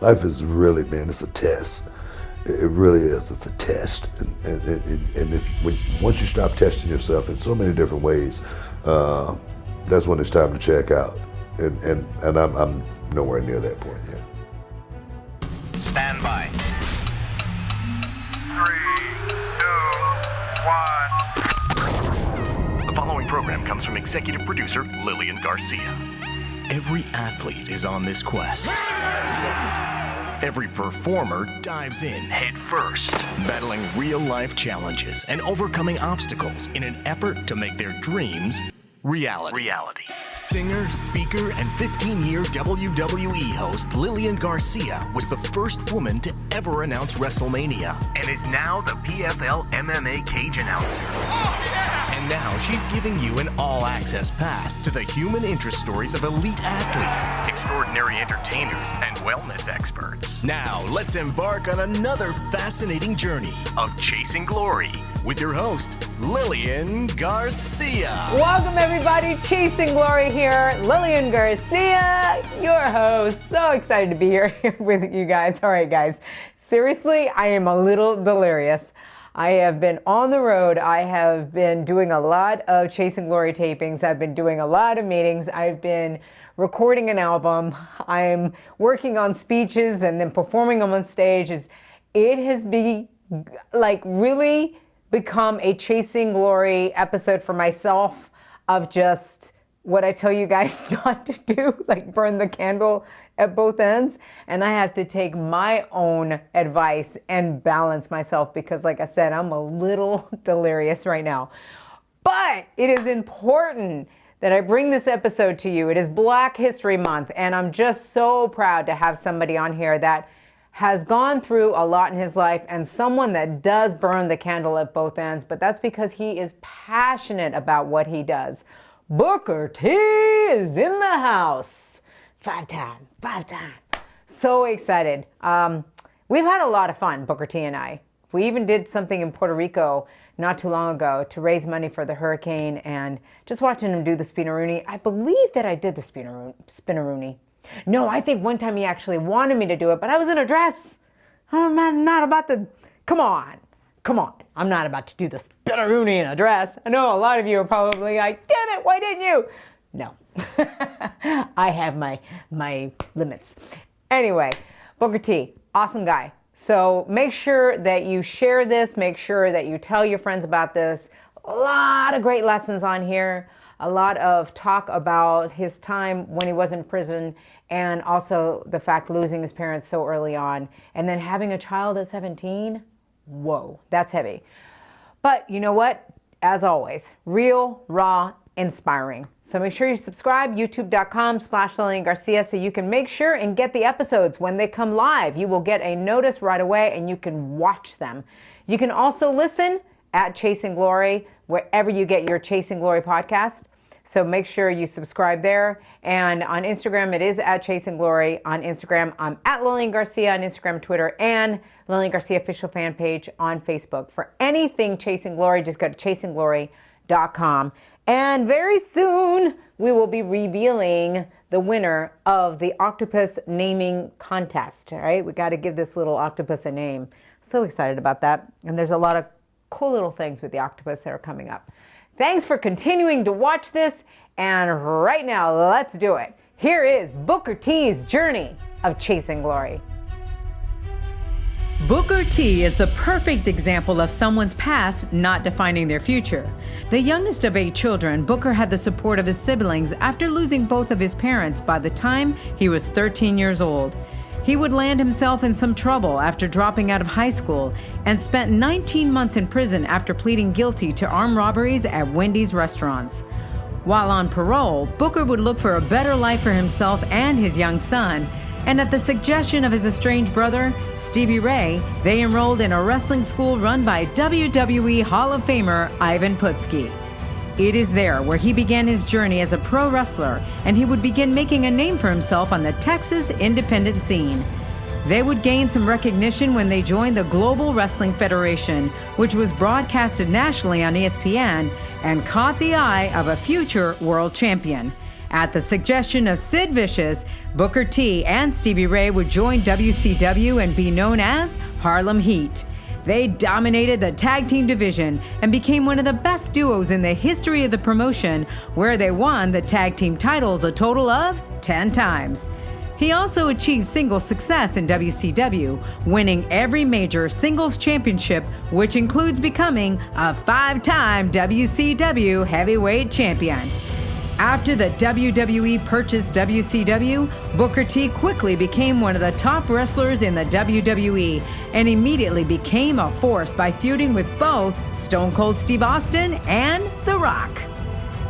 Life is really, man, it's a test. It really is. It's a test, and once you stop testing yourself in so many different ways, that's when it's time to check out. And I'm nowhere near that point yet. Stand by. 3, 2, 1. The following program comes from executive producer Lilian Garcia. Every athlete is on this quest. Every performer dives in head first, battling real-life challenges and overcoming obstacles in an effort to make their dreams reality. Singer, speaker, and 15-year WWE host Lilian Garcia was the first woman to ever announce WrestleMania and is now the PFL MMA cage announcer. And now she's giving you an all-access pass to the human interest stories of elite athletes, extraordinary entertainers, and wellness experts. Now, let's embark on another fascinating journey of chasing glory with your host, Lilian Garcia. Welcome, everybody. Chasing Glory here. Lilian Garcia, your host. So excited to be here with you guys. All right, guys. Seriously, I am a little delirious. I have been on the road. I have been doing a lot of Chasing Glory tapings. I've been doing a lot of meetings. I've been recording an album. I'm working on speeches and then performing them on stage. It has been really become a Chasing Glory episode for myself of just what I tell you guys not to do, like burn the candle at both ends. And I have to take my own advice and balance myself because, like I said, I'm a little delirious right now. But it is important that I bring this episode to you. It is Black History Month, and I'm just so proud to have somebody on here that has gone through a lot in his life and someone that does burn the candle at both ends, but that's because he is passionate about what he does. BookerT is in the house. Five time. So excited. We've had a lot of fun, BookerT and I. We even did something in Puerto Rico not too long ago to raise money for the hurricane, and just watching him do the spinaroonie. I believe that I did the spinaroonie. No, I think one time he actually wanted me to do it, but I was in a dress. I'm not about to, come on. I'm not about to do the spinaroonie in a dress. I know a lot of you are probably like, damn it, why didn't you? No, I have my limits. Anyway, BookerT, awesome guy. So make sure that you share this, make sure that you tell your friends about this. A lot of great lessons on here. A lot of talk about his time when he was in prison, and also the fact losing his parents so early on, and then having a child at 17. Whoa, that's heavy. But you know what? As always, real, raw, inspiring. So make sure you subscribe, youtube.com/Lilian Garcia, so you can make sure and get the episodes when they come live. You will get a notice right away and you can watch them. You can also listen at Chasing Glory, wherever you get your Chasing Glory podcast. So make sure you subscribe there. And on Instagram, it is at Chasing Glory. On Instagram, I'm at Lilian Garcia on Instagram, Twitter, and Lilian Garcia official fan page on Facebook. For anything Chasing Glory, just go to chasingglory.com. And very soon, we will be revealing the winner of the octopus naming contest. All right, we got to give this little octopus a name. So excited about that. And there's a lot of cool little things with the octopus that are coming up. Thanks for continuing to watch this, and right now, let's do it. Here is BookerT's journey of chasing glory. BookerT is the perfect example of someone's past not defining their future. The youngest of 8 children, Booker had the support of his siblings after losing both of his parents by the time he was 13 years old. He would land himself in some trouble after dropping out of high school and spent 19 months in prison after pleading guilty to armed robberies at Wendy's restaurants. While on parole, Booker would look for a better life for himself and his young son, and at the suggestion of his estranged brother, Stevie Ray, they enrolled in a wrestling school run by WWE Hall of Famer Ivan Putski. It is there where he began his journey as a pro wrestler, and he would begin making a name for himself on the Texas independent scene. They would gain some recognition when they joined the Global Wrestling Federation, which was broadcasted nationally on ESPN and caught the eye of a future world champion. At the suggestion of Sid Vicious, Booker T and Stevie Ray would join WCW and be known as Harlem Heat. They dominated the tag team division and became one of the best duos in the history of the promotion, where they won the tag team titles a total of 10 times. He also achieved singles success in WCW, winning every major singles championship, which includes becoming a 5-time WCW heavyweight champion. After the WWE purchased WCW, Booker T quickly became one of the top wrestlers in the WWE and immediately became a force by feuding with both Stone Cold Steve Austin and The Rock.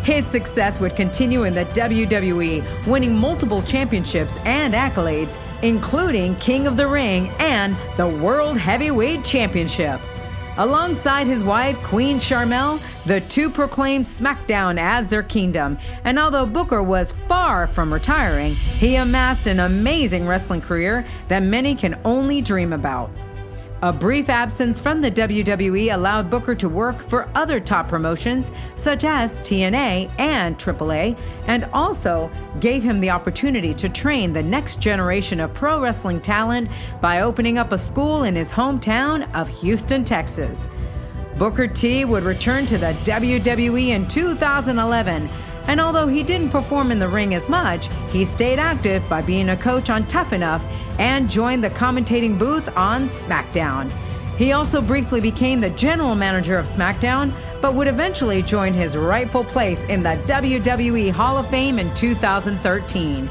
His success would continue in the WWE, winning multiple championships and accolades, including King of the Ring and the World Heavyweight Championship. Alongside his wife, Queen Sharmell, the two proclaimed SmackDown as their kingdom, and although Booker was far from retiring, he amassed an amazing wrestling career that many can only dream about. A brief absence from the WWE allowed Booker to work for other top promotions such as TNA and AAA, and also gave him the opportunity to train the next generation of pro wrestling talent by opening up a school in his hometown of Houston, Texas. Booker T would return to the WWE in 2011, and although he didn't perform in the ring as much, he stayed active by being a coach on Tough Enough and joined the commentating booth on SmackDown. He also briefly became the general manager of SmackDown, but would eventually join his rightful place in the WWE Hall of Fame in 2013.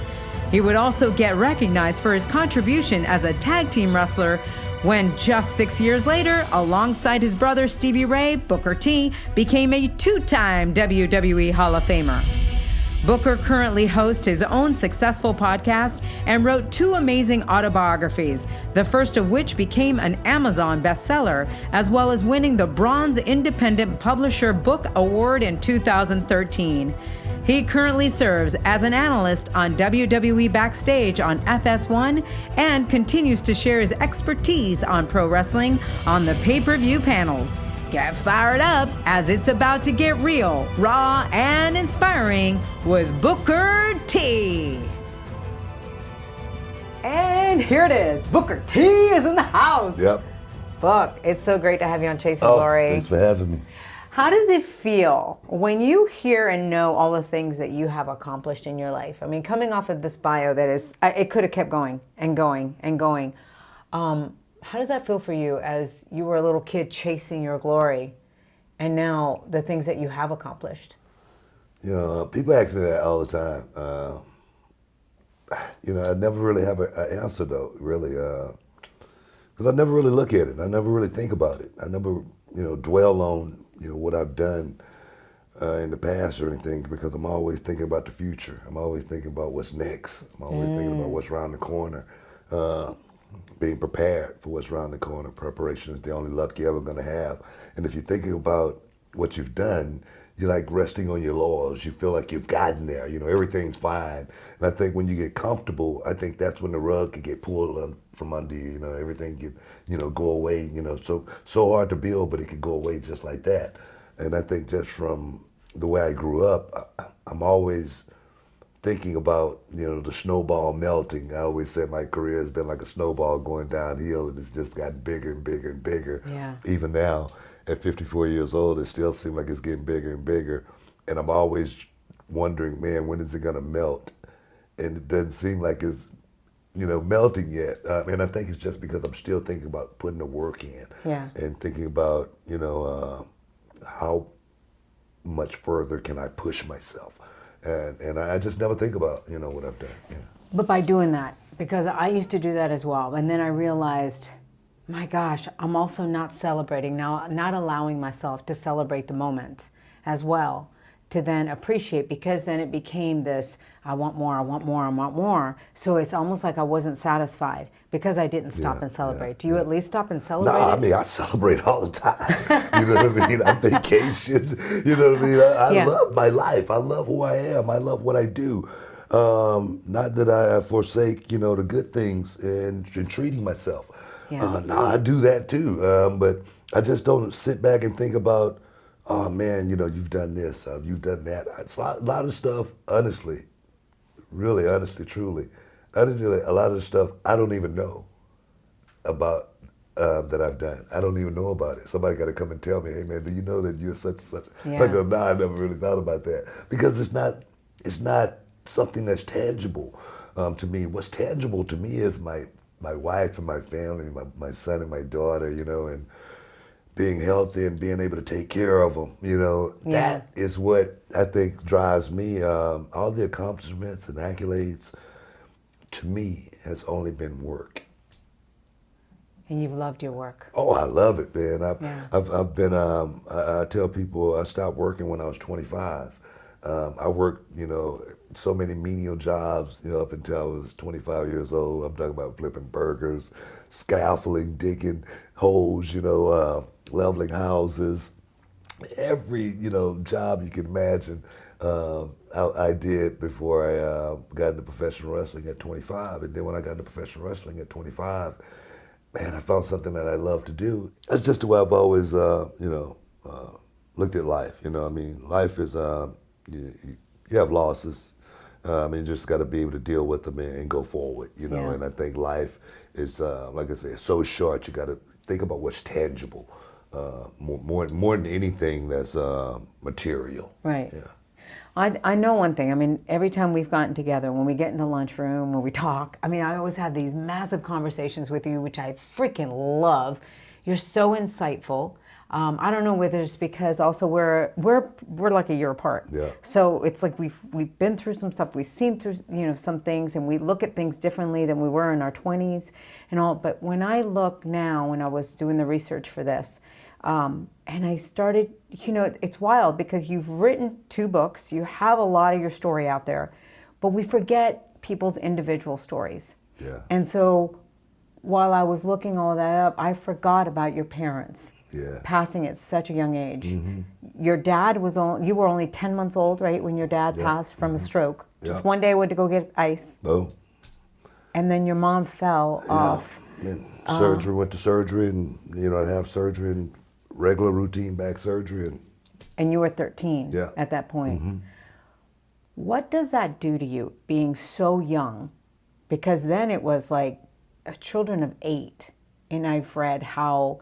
He would also get recognized for his contribution as a tag team wrestler when just 6 years later, alongside his brother Stevie Ray, Booker T became a 2-time WWE Hall of Famer. Booker currently hosts his own successful podcast and wrote 2 amazing autobiographies, the first of which became an Amazon bestseller, as well as winning the Bronze Independent Publisher Book Award in 2013. He currently serves as an analyst on WWE Backstage on FS1 and continues to share his expertise on pro wrestling on the pay-per-view panels. Get fired up as it's about to get real, raw, and inspiring with Booker T. And here it is. Booker T is in the house. Yep. Book, it's so great to have you on Chasing Glory. Thanks for having me. How does it feel when you hear and know all the things that you have accomplished in your life? I mean, coming off of this bio that is, it could have kept going and going and going. How does that feel for you as you were a little kid chasing your glory and now the things that you have accomplished? You know, people ask me that all the time. You know, I never really have an answer though, really. Because I never really look at it. I never really think about it. I never, dwell on, what I've done in the past or anything, because I'm always thinking about the future. I'm always thinking about what's next. I'm always thinking about what's around the corner. Being prepared for what's around the corner. Preparation is the only luck you're ever going to have. And if you're thinking about what you've done, you're like resting on your laurels. You feel like you've gotten there. Everything's fine. And I think when you get comfortable, I think that's when the rug can get pulled from under you. Everything can, go away. So hard to build, but it can go away just like that. And I think just from the way I grew up, I'm always thinking about, the snowball melting. I always said my career has been like a snowball going downhill, and it's just gotten bigger and bigger and bigger. Yeah. Even now, at 54 years old, it still seems like it's getting bigger and bigger. And I'm always wondering, man, when is it gonna melt? And it doesn't seem like it's, melting yet. And I think it's just because I'm still thinking about putting the work in. Yeah. And thinking about, how much further can I push myself? And I just never think about, what I've done. Yeah. But by doing that, because I used to do that as well, and then I realized, my gosh, I'm also not celebrating now, not allowing myself to celebrate the moment as well, to then appreciate, because then it became this, I want more, I want more, I want more. So it's almost like I wasn't satisfied because I didn't stop and celebrate. Do you at least stop and celebrate? No, I mean, I celebrate all the time. You know what I mean? I vacation. You know what I mean? I love my life. I love who I am. I love what I do. Not that I forsake, the good things and treating myself. Yeah. No, I do that too. But I just don't sit back and think about, oh man, you've done this, you've done that. It's a lot of stuff, honestly, really, honestly, truly, honestly, a lot of the stuff I don't even know about that I've done. I don't even know about it. Somebody got to come and tell me, hey man, do you know that you're such and such? Yeah. I go, no, I never really thought about that because it's not something that's tangible to me. What's tangible to me is my wife and my family, my son and my daughter, you know, and being healthy and being able to take care of them, you know. Yeah. That is what I think drives me. All the accomplishments and accolades to me has only been work. And you've loved your work. Oh, I love it, man. Yeah. I've been, I tell people I stopped working when I was 25. I worked, you know, so many menial jobs, you know, up until I was 25 years old. I'm talking about flipping burgers, scaffolding, digging holes, you know, leveling houses. Every, you know, job you can imagine, I did before I got into professional wrestling at 25. And then when I got into professional wrestling at 25, man, I found something that I love to do. That's just the way I've always, you know, looked at life. You know, I mean, life is, you have losses. You just got to be able to deal with them and go forward, you know. Yeah. And I think life is, like I say, it's so short. You got to think about what's tangible, more than anything that's material. Right. Yeah. I know one thing. I mean, every time we've gotten together, when we get in the lunchroom, when we talk, I mean, I always have these massive conversations with you, which I freaking love. You're so insightful. I don't know whether it's because also we're like a year apart. Yeah. So it's like we've been through some stuff. We've seen through, you know, some things, and we look at things differently than we were in our 20s and all. But when I look now, when I was doing the research for this, and I started, you know, it's wild because you've written 2 books, you have a lot of your story out there, but we forget people's individual stories. Yeah. And so while I was looking all that up, I forgot about your parents. Yeah. Passing at such a young age. Mm-hmm. Your dad you were only 10 months old, right, when your dad passed from a stroke. Just one day went to go get ice. Oh. And then your mom fell off. And surgery, went to surgery, and, you know, I'd have surgery and regular routine back surgery. And you were 13 Yeah. at that point. Mm-hmm. What does that do to you, being so young? Because then it was like children of 8. And I've read how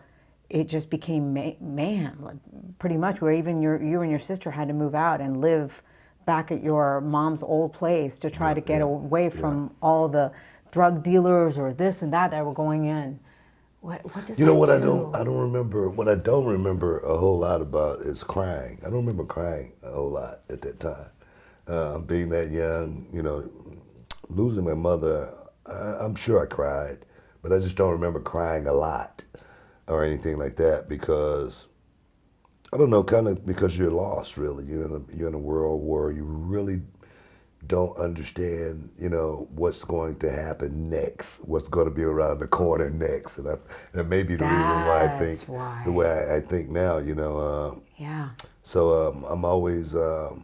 it just became mayhem, like pretty much, where even you and your sister had to move out and live back at your mom's old place to try to get away from all the drug dealers or this and that were going in. What does You know that what do? I don't remember. What I don't remember a whole lot about is crying. I don't remember crying a whole lot at that time. Being that young, you know, losing my mother, I'm sure I cried, but I just don't remember crying a lot or anything like that because, I don't know, kind of because you're lost, really. You're in a world where you really don't understand, you know, what's going to happen next, what's going to be around the corner next. And that may be the reason why I think the way I think now, you know. Yeah. So I'm always, you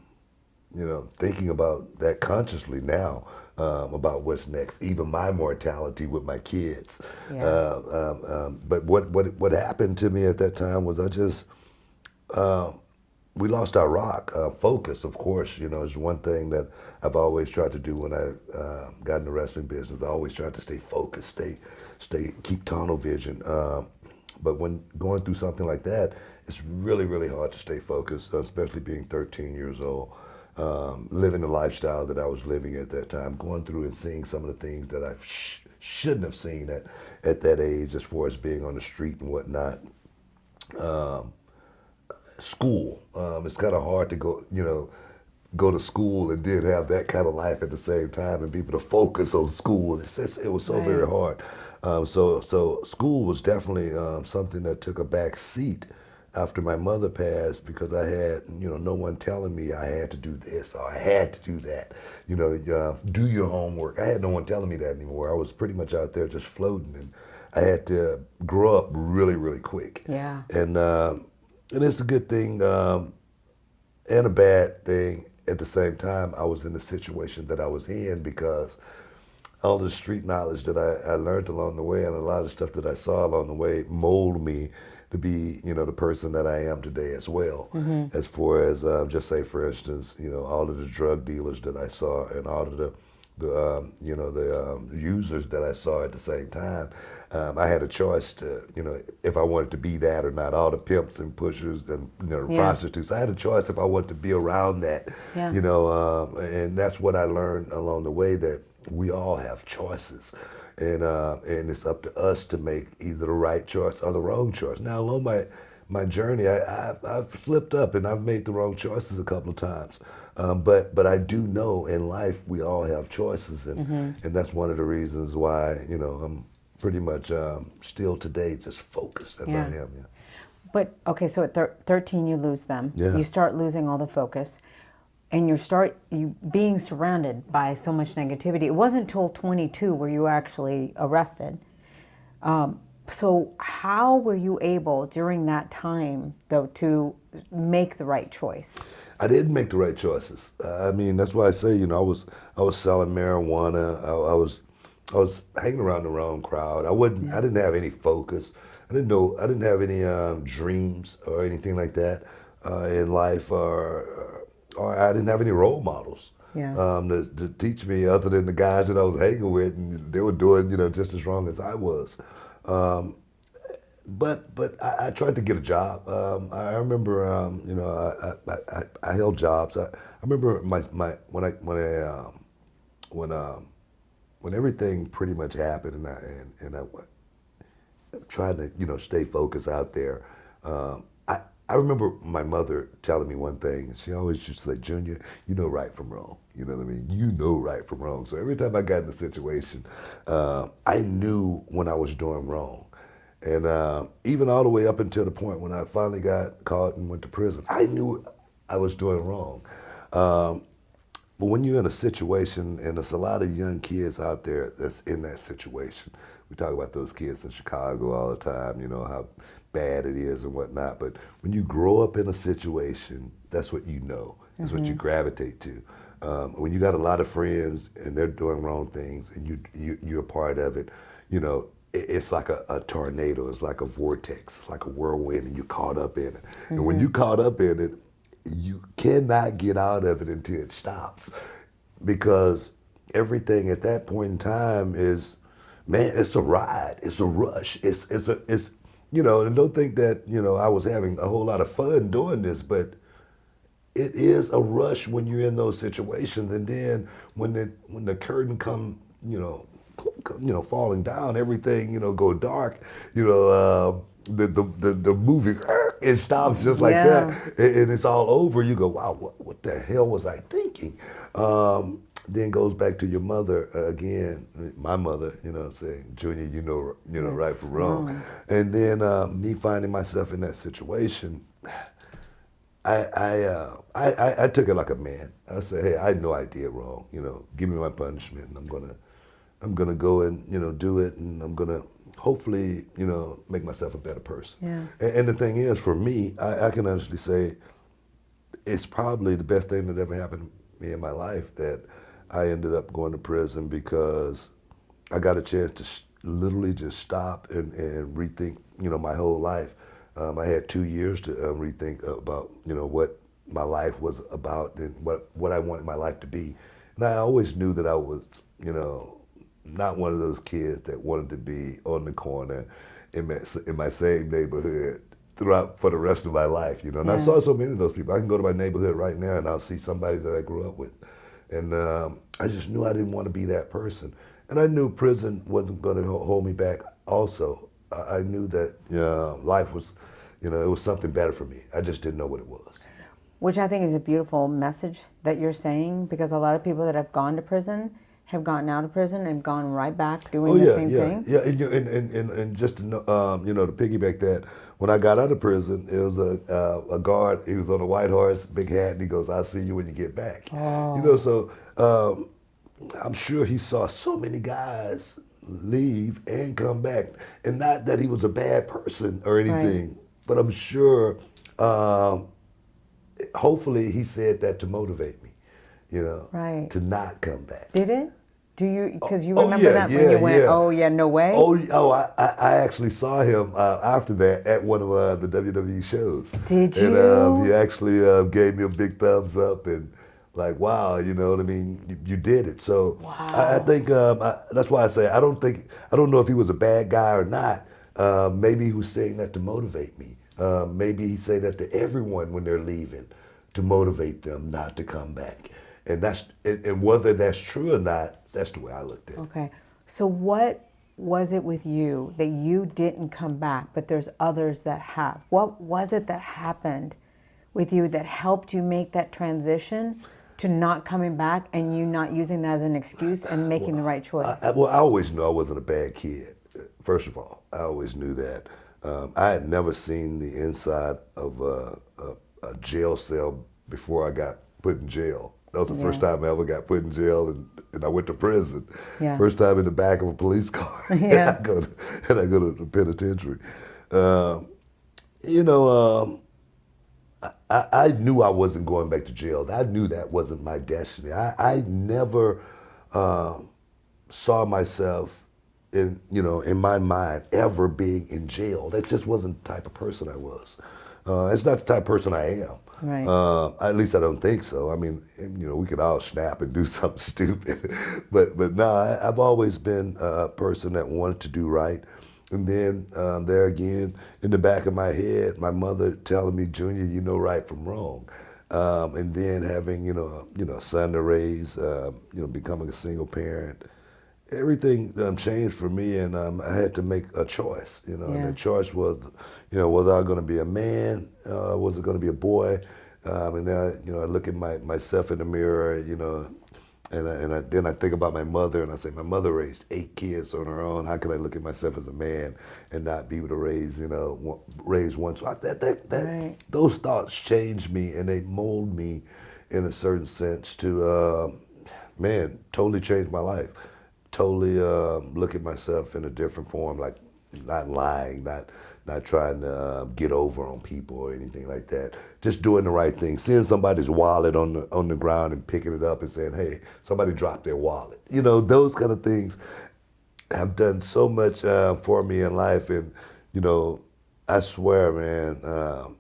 know, thinking about that consciously now. About what's next, even my mortality with my kids. Yeah. But what happened to me at that time was I just, we lost our rock. Focus, of course, you know, is one thing that I've always tried to do when I got in the wrestling business. I always tried to stay focused, keep tunnel vision. But when going through something like that, it's really, really hard to stay focused, especially being 13 years old. Living the lifestyle that I was living at that time, going through and seeing some of the things that I shouldn't have seen at that age, as far as being on the street and whatnot. School, it's kind of hard to go to school and then have that kind of life at the same time and be able to focus on school. It was so very hard. So school was definitely something that took a back seat after my mother passed, because I had, you know, no one telling me I had to do this or I had to do that. You know, do your homework. I had no one telling me that anymore. I was pretty much out there just floating, and I had to grow up really, really quick. Yeah. And it's a good thing and a bad thing at the same time. I was in the situation that I was in because all the street knowledge that I learned along the way and a lot of stuff that I saw along the way molded me to be, you know, the person that I am today as well. Mm-hmm. As far as, just say, for instance, you know, all of the drug dealers that I saw and all of the the users that I saw at the same time. I had a choice to, if I wanted to be that or not. All the pimps and pushers and prostitutes. I had a choice if I wanted to be around that. Yeah. And that's what I learned along the way, that we all have choices, and it's up to us to make either the right choice or the wrong choice. Now, along my journey, I've slipped up and I've made the wrong choices a couple of times. But I do know in life we all have choices, and that's one of the reasons why I'm pretty much still today just focused as I am. Yeah. But okay, so at 13 you lose them. Yeah. You start losing all the focus, and you being surrounded by so much negativity. It wasn't until 22 where you were actually arrested. So how were you able during that time, though, to make the right choice? I didn't make the right choices. I mean, that's why I say, I was selling marijuana. I was hanging around the wrong crowd. I didn't have any focus. I didn't have any dreams or anything like that in life, or I didn't have any role models. Yeah. To teach me, other than the guys that I was hanging with, and they were doing, just as wrong as I was. But I tried to get a job. I remember, I held jobs. I remember when everything pretty much happened, and I tried to stay focused out there. I remember my mother telling me one thing. She always used to say, "Junior, you know right from wrong." You know what I mean? You know right from wrong. So every time I got in a situation, I knew when I was doing wrong. And even all the way up until the point when I finally got caught and went to prison, I knew I was doing wrong. But when you're in a situation, and there's a lot of young kids out there that's in that situation. We talk about those kids in Chicago all the time, how bad it is and whatnot. But when you grow up in a situation, that's what you know. That's what you gravitate to. When you got a lot of friends and they're doing wrong things, and you're a part of it, it's like a tornado. It's like a vortex. It's like a whirlwind, and you're caught up in it. And when you're caught up in it, you cannot get out of it until it stops, because everything at that point in time is, man, it's a ride. It's a rush. It's and don't think that I was having a whole lot of fun doing this, but it is a rush when you're in those situations. And then when the curtain come, falling down, everything, go dark, the movie, it stops just like that, and it's all over. You go, wow, what the hell was I thinking? Then goes back to your mother again, my mother, saying, "Junior, you know right from wrong." And then me finding myself in that situation, I took it like a man. I said, "Hey, I know I did wrong. Give me my punishment, and I'm gonna go and do it, and I'm gonna hopefully make myself a better person." Yeah. And the thing is, for me, I can honestly say it's probably the best thing that ever happened to me in my life that I ended up going to prison, because I got a chance to literally just stop and rethink my whole life. I had 2 years to rethink about what my life was about and what I wanted my life to be. And I always knew that I was not one of those kids that wanted to be on the corner in my same neighborhood for the rest of my life. And I saw so many of those people. I can go to my neighborhood right now and I'll see somebody that I grew up with. And I just knew I didn't want to be that person. And I knew prison wasn't going to hold me back also. I knew that life was, it was something better for me. I just didn't know what it was. Which I think is a beautiful message that you're saying, because a lot of people that have gone to prison have gotten out of prison and gone right back doing the same thing. Yeah, and just to know, to piggyback that, when I got out of prison, it was a guard. He was on a white horse, big hat, and he goes, "I'll see you when you get back." Oh. So I'm sure he saw so many guys leave and come back, and not that he was a bad person or anything, but I'm sure, hopefully, he said that to motivate me, to not come back. Did it? Do you? Because you remember that when you went, "Oh yeah, no way." I actually saw him after that at one of the WWE shows. Did you? And he actually gave me a big thumbs up, and like, wow, you know what I mean? You did it. So I think that's why I say I don't know if he was a bad guy or not. Maybe he was saying that to motivate me. Maybe he said that to everyone when they're leaving, to motivate them not to come back. And whether that's true or not, that's the way I looked at it. Okay. So what was it with you that you didn't come back, but there's others that have? What was it that happened with you that helped you make that transition to not coming back and you not using that as an excuse and making the right choice? I always knew I wasn't a bad kid. First of all, I always knew that. I had never seen the inside of a jail cell before I got put in jail. That was the first time I ever got put in jail, and I went to prison. Yeah. First time in the back of a police car. Yeah. and I go to the penitentiary. I knew I wasn't going back to jail. I knew that wasn't my destiny. I never saw myself in my mind ever being in jail. That just wasn't the type of person I was. It's not the type of person I am. Right. At least I don't think so. I mean, we could all snap and do something stupid, but no, I've always been a person that wanted to do right. And then there again, in the back of my head, my mother telling me, Junior, you know right from wrong. And then having a son to raise, becoming a single parent. Everything changed for me, and I had to make a choice. And the choice was, was I going to be a man? Was it going to be a boy? And then I look at myself in the mirror, and then I think about my mother, and I say, my mother raised 8 kids on her own. How can I look at myself as a man and not be able to raise one? So Right. Those thoughts changed me, and they mold me in a certain sense to, totally changed my life. Totally look at myself in a different form, like not lying, not trying to get over on people or anything like that. Just doing the right thing. Seeing somebody's wallet on the ground and picking it up and saying, hey, somebody dropped their wallet. Those kind of things have done so much for me in life. And, I swear, man,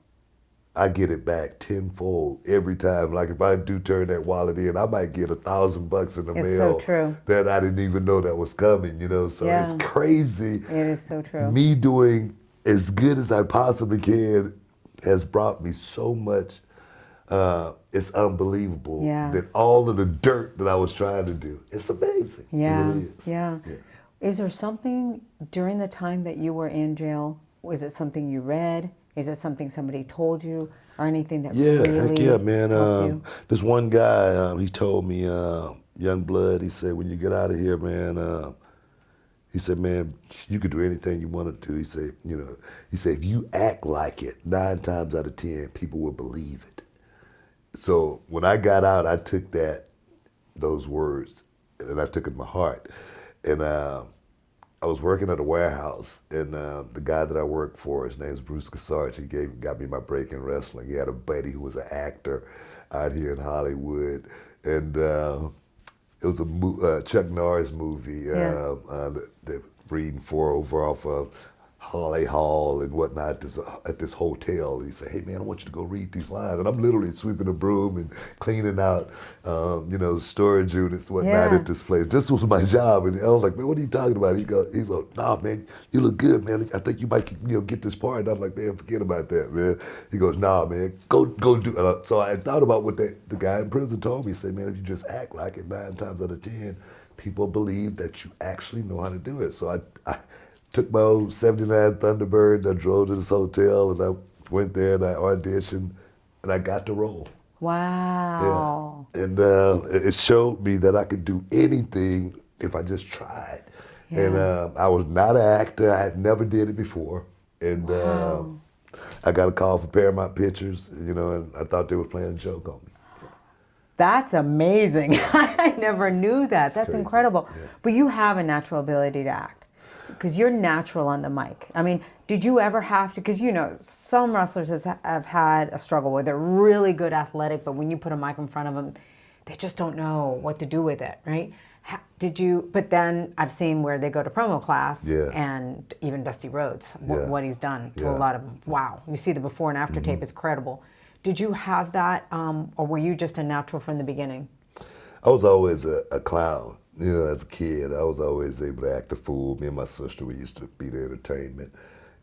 I get it back tenfold every time. Like if I do turn that wallet in, I might get $1,000 in the mail. It's so true. That I didn't even know that was coming, So Yeah. it's crazy. It is so true. Me doing as good as I possibly can has brought me so much. It's unbelievable. Yeah. That all of the dirt that I was trying to do, it's amazing. Yeah, It really is. yeah. Is there something during the time that you were in jail? Was it something you read? Is it something somebody told you, or anything that really heck yeah, man. helped you? This one guy, he told me, young blood, he said, when you get out of here, man, he said, man, you could do anything you want to do. He said, if you act like it, 9 times out of 10, people will believe it. So when I got out, I took those words, and I took it to my heart. And I was working at a warehouse, and the guy that I worked for, his name's Bruce Gassarge. He got me my break in wrestling. He had a buddy who was an actor out here in Hollywood, and it was a Chuck Norris movie that reading for over off of Holly Hall and whatnot at this hotel. And he said, hey man, I want you to go read these lines. And I'm literally sweeping the broom and cleaning out, storage units, whatnot at this place. This was my job. And I was like, man, what are you talking about? He's like, nah, man, you look good, man. I think you might, get this part. And I'm like, man, forget about that, man. He goes, nah, man, go do it. So I thought about what the guy in prison told me. He said, man, if you just act like it 9 times out of 10, people believe that you actually know how to do it. So I took my old 79 Thunderbird and I drove to this hotel and I went there and I auditioned and I got the role. Wow. Yeah. And it showed me that I could do anything if I just tried. Yeah. And I was not an actor. I had never did it before. And I got a call from Paramount Pictures, and I thought they were playing a joke on me. That's amazing. I never knew that. That's crazy. Incredible. Yeah. But you have a natural ability to act. Because you're natural on the mic. I mean, did you ever have to, because some wrestlers have had a struggle where they're really good athletic, but when you put a mic in front of them, they just don't know what to do with it, right? But then I've seen where they go to promo class, and even Dusty Rhodes, what he's done to a lot of, wow, you see the before and after tape, it's credible. Did you have that, or were you just a natural from the beginning? I was always a clown. You know, as a kid, I was always able to act a fool. Me and my sister, we used to be the entertainment.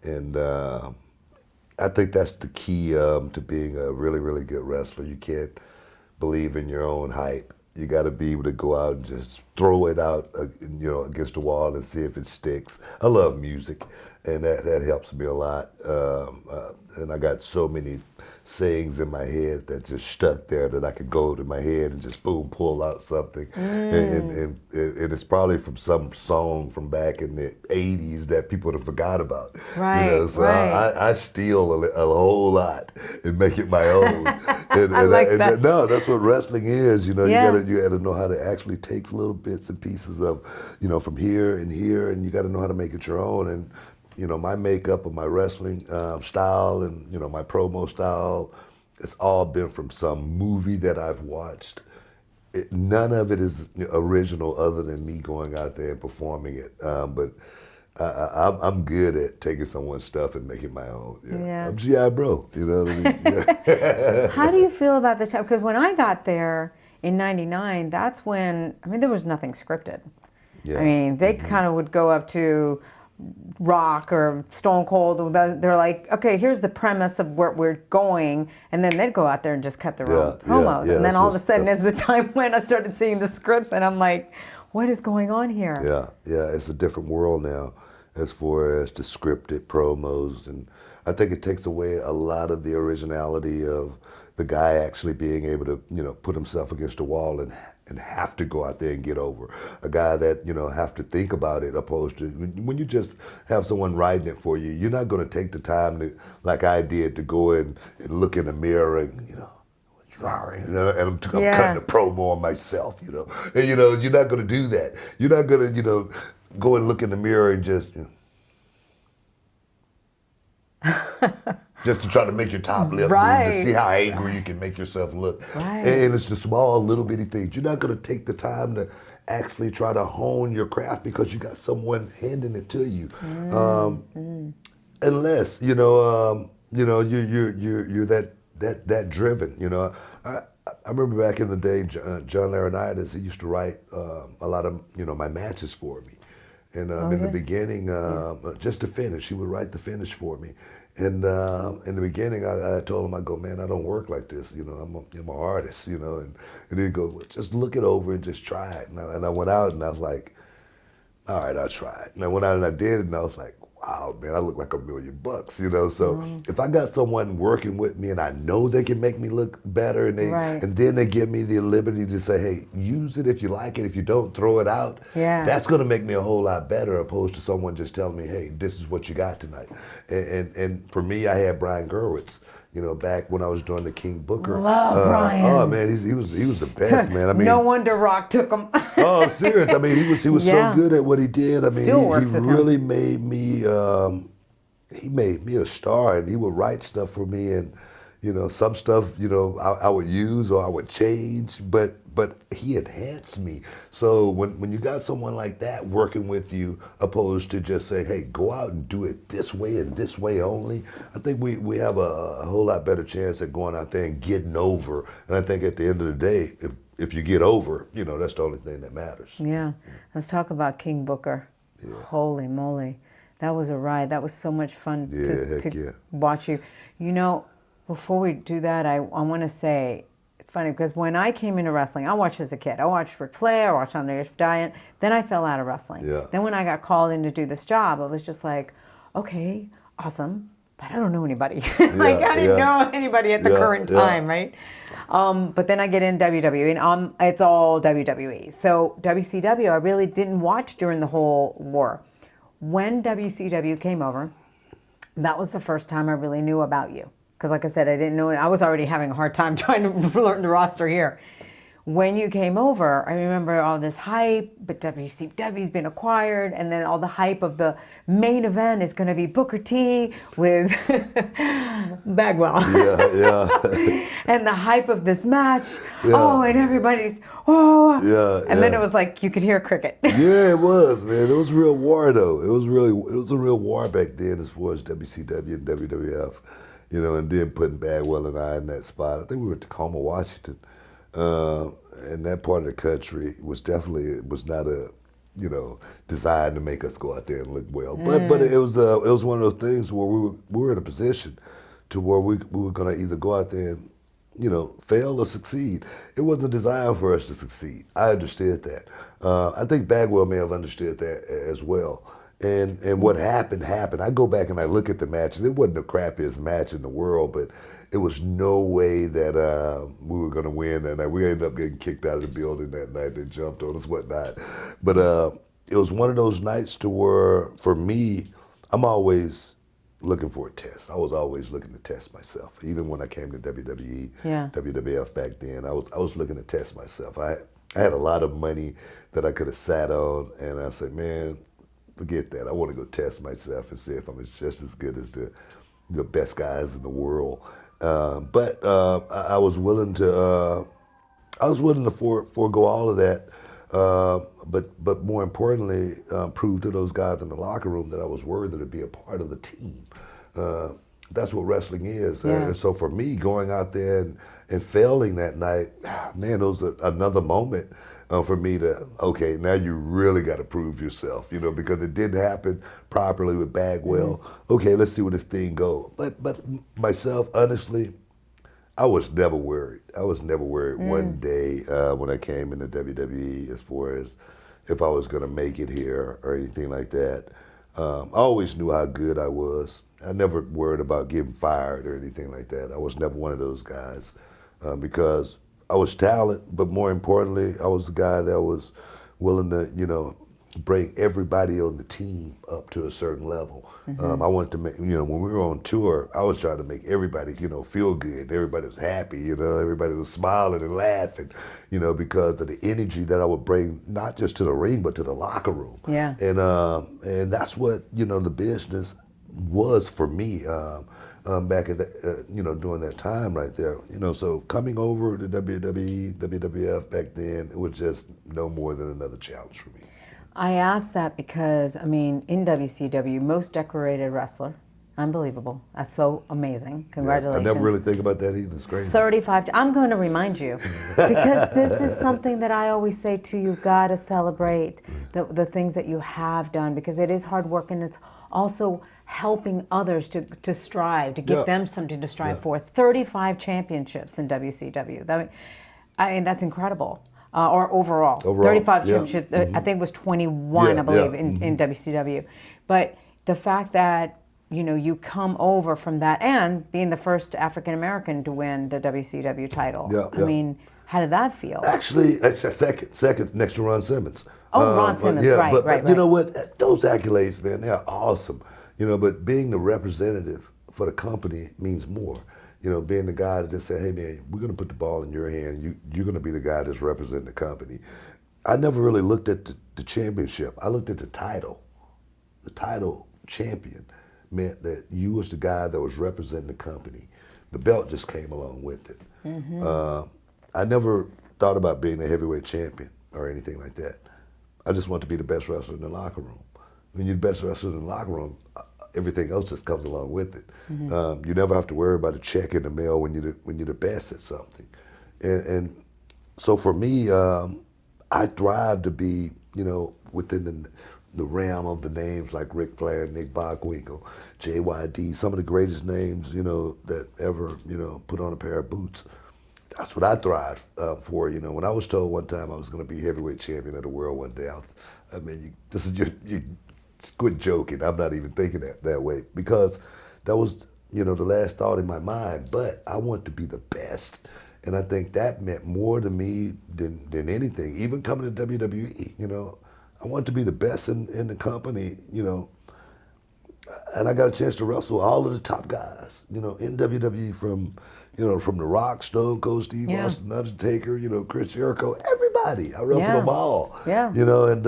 And I think that's the key to being a really, really good wrestler. You can't believe in your own hype. You got to be able to go out and just throw it out, against the wall and see if it sticks. I love music, and that helps me a lot. And I got so many sayings in my head that just stuck there that I could go to my head and just boom, pull out something. And it's probably from some song from back in the 80s that people have forgot about. Right, So right. I steal a whole lot and make it my own. And that. no, that's what wrestling is. You Yeah. gotta know how to actually take little bits and pieces of, from here and here, and you gotta know how to make it your own. And my makeup and my wrestling style and, my promo style, it's all been from some movie that I've watched. None of it is original other than me going out there and performing it. But I'm good at taking someone's stuff and making my own. Yeah. I'm G.I. Bro, you know what I mean? Yeah. How do you feel about the time? Because when I got there in '99, that's when, there was nothing scripted. Yeah. I mean, they kind of would go up to Rock or Stone Cold. They're like, okay, here's the premise of where we're going, and then they'd go out there and just cut their own promos. yeah, and then all of a that's sudden, as the time went, I started seeing the scripts, and I'm like, what is going on here? Yeah, it's a different world now as far as the scripted promos, and I think it takes away a lot of the originality of the guy actually being able to, put himself against the wall and have to go out there and get over. A guy that, have to think about it, opposed to when you just have someone writing it for you, you're not going to take the time to, like I did, to go in and look in the mirror and, and I'm cutting a promo on myself, And, you're not going to do that. You're not going to, go and look in the mirror and just, just to try to make your top lip move, to see how angry you can make yourself look. Right. And it's the small, little bitty things. You're not going to take the time to actually try to hone your craft because you got someone handing it to you. Unless, you're that driven, I remember back in the day, John Laurinaitis, he used to write a lot of, my matches for me. And in the beginning, just to finish, he would write the finish for me. And in the beginning, I told him, I go, man, I don't work like this. I'm an artist, and he'd go, well, just look it over and just try it. And I went out and I was like, all right, I'll try it. And I went out and I did it, and I was like, wow, man, I look like $1 million, So if I got someone working with me and I know they can make me look better, and and then they give me the liberty to say, hey, use it if you like it. If you don't, throw it out. Yeah. That's going to make me a whole lot better, opposed to someone just telling me, hey, this is what you got tonight. And for me, I had Brian Gerwitz. Back when I was doing the King Booker. Love Brian. Oh man, he was the best, man. No wonder Rock took him. Oh, I'm serious. He was so good at what he did. Still works he with really him. made me. He made me a star, and he would write stuff for me, and some stuff I would use or I would change, but he enhanced me. So when you got someone like that working with you, opposed to just say, hey, go out and do it this way and this way only, I think we have a whole lot better chance at going out there and getting over. And I think at the end of the day, if you get over, that's the only thing that matters. Yeah. Let's talk about King Booker. Yeah. Holy moly. That was a ride. That was so much fun to watch you. Before we do that, I want to say, it's funny because when I came into wrestling, I watched as a kid. I watched Ric Flair, I watched Andre Giant. Then I fell out of wrestling. Yeah. Then when I got called in to do this job, I was just like, okay, awesome, but I don't know anybody. I didn't know anybody at the current time, right? But then I get in WWE, and it's all WWE. So WCW, I really didn't watch during the whole war. When WCW came over, that was the first time I really knew about you. Because like I said, I didn't know, I was already having a hard time trying to learn the roster here. When you came over, I remember all this hype, but WCW's been acquired, and then all the hype of the main event is going to be BookerT with Bagwell. Yeah. And the hype of this match, and everybody's, and then it was like you could hear a cricket. Yeah, it was, man. It was real war, though. It was a real war back then as far as WCW and WWF. and then putting Bagwell and I in that spot. I think we were in Tacoma, Washington, and that part of the country was not a, designed to make us go out there and look well. But it was one of those things where we were in a position to where we were going to either go out there and, fail or succeed. It wasn't designed for us to succeed. I understood that. I think Bagwell may have understood that as well. And what happened. I go back and I look at the match, and it wasn't the crappiest match in the world, but it was no way that we were going to win that night. We ended up getting kicked out of the building that night. They jumped on us, whatnot. But it was one of those nights to where, for me, I'm always looking for a test. I was always looking to test myself. Even when I came to WWE, WWF back then, I was looking to test myself. I had a lot of money that I could have sat on, and I said, man, forget that. I want to go test myself and see if I'm just as good as the best guys in the world. But I was willing to forego all of that. But more importantly, prove to those guys in the locker room that I was worthy to be a part of the team. That's what wrestling is. Yeah. And so for me, going out there and failing that night, man, it was another moment for me to, okay, now you really got to prove yourself, because it didn't happen properly with Bagwell. Okay, let's see where this thing goes. But myself, honestly, I was never worried. One day when I came into WWE as far as if I was going to make it here or anything like that. I always knew how good I was. I never worried about getting fired or anything like that. I was never one of those guys because I was talent, but more importantly, I was the guy that was willing to, bring everybody on the team up to a certain level. I wanted to make, when we were on tour, I was trying to make everybody, feel good. Everybody was happy, everybody was smiling and laughing, because of the energy that I would bring, not just to the ring, but to the locker room. Yeah. And that's what, the business was for me back at that, during that time right there. So coming over to WWE, WWF back then, it was just no more than another challenge for me. I asked that because, in WCW, most decorated wrestler, unbelievable. That's so amazing. Congratulations. I never really think about that either. It's crazy. 35. I'm going to remind you because this is something that I always say to you, got to celebrate the things that you have done because it is hard work and it's also helping others to strive, to give them something to strive for. 35 championships in WCW. That's incredible. Or overall 35 championships. I think it was 21, I believe, in WCW. But the fact that you come over from that and being the first African American to win the WCW title. How did that feel? Actually, that's second next to Ron Simmons. Oh, Ron Simmons, right. You know what? Those accolades, man, they're awesome. But being the representative for the company means more. Being the guy that just said, hey man, we're gonna put the ball in your hand. You're gonna be the guy that's representing the company. I never really looked at the championship. I looked at the title. The title champion meant that you was the guy that was representing the company. The belt just came along with it. I never thought about being a heavyweight champion or anything like that. I just want to be the best wrestler in the locker room. When you're the best wrestler in the locker room, everything else just comes along with it. You never have to worry about a check in the mail when you're the best at something. And so for me, I thrive to be, within the realm of the names like Ric Flair, Nick Bockwinkel, JYD, some of the greatest names, that ever, put on a pair of boots. That's what I thrive for. When I was told one time I was going to be heavyweight champion of the world one day, you quit joking. I'm not even thinking that way because that was, the last thought in my mind. But I want to be the best, and I think that meant more to me than anything. Even coming to WWE, I want to be the best in the company, and I got a chance to wrestle all of the top guys, in WWE from The Rock, Stone Cold Steve Austin, Undertaker, Chris Jericho, everybody. I wrestled them all. Yeah. And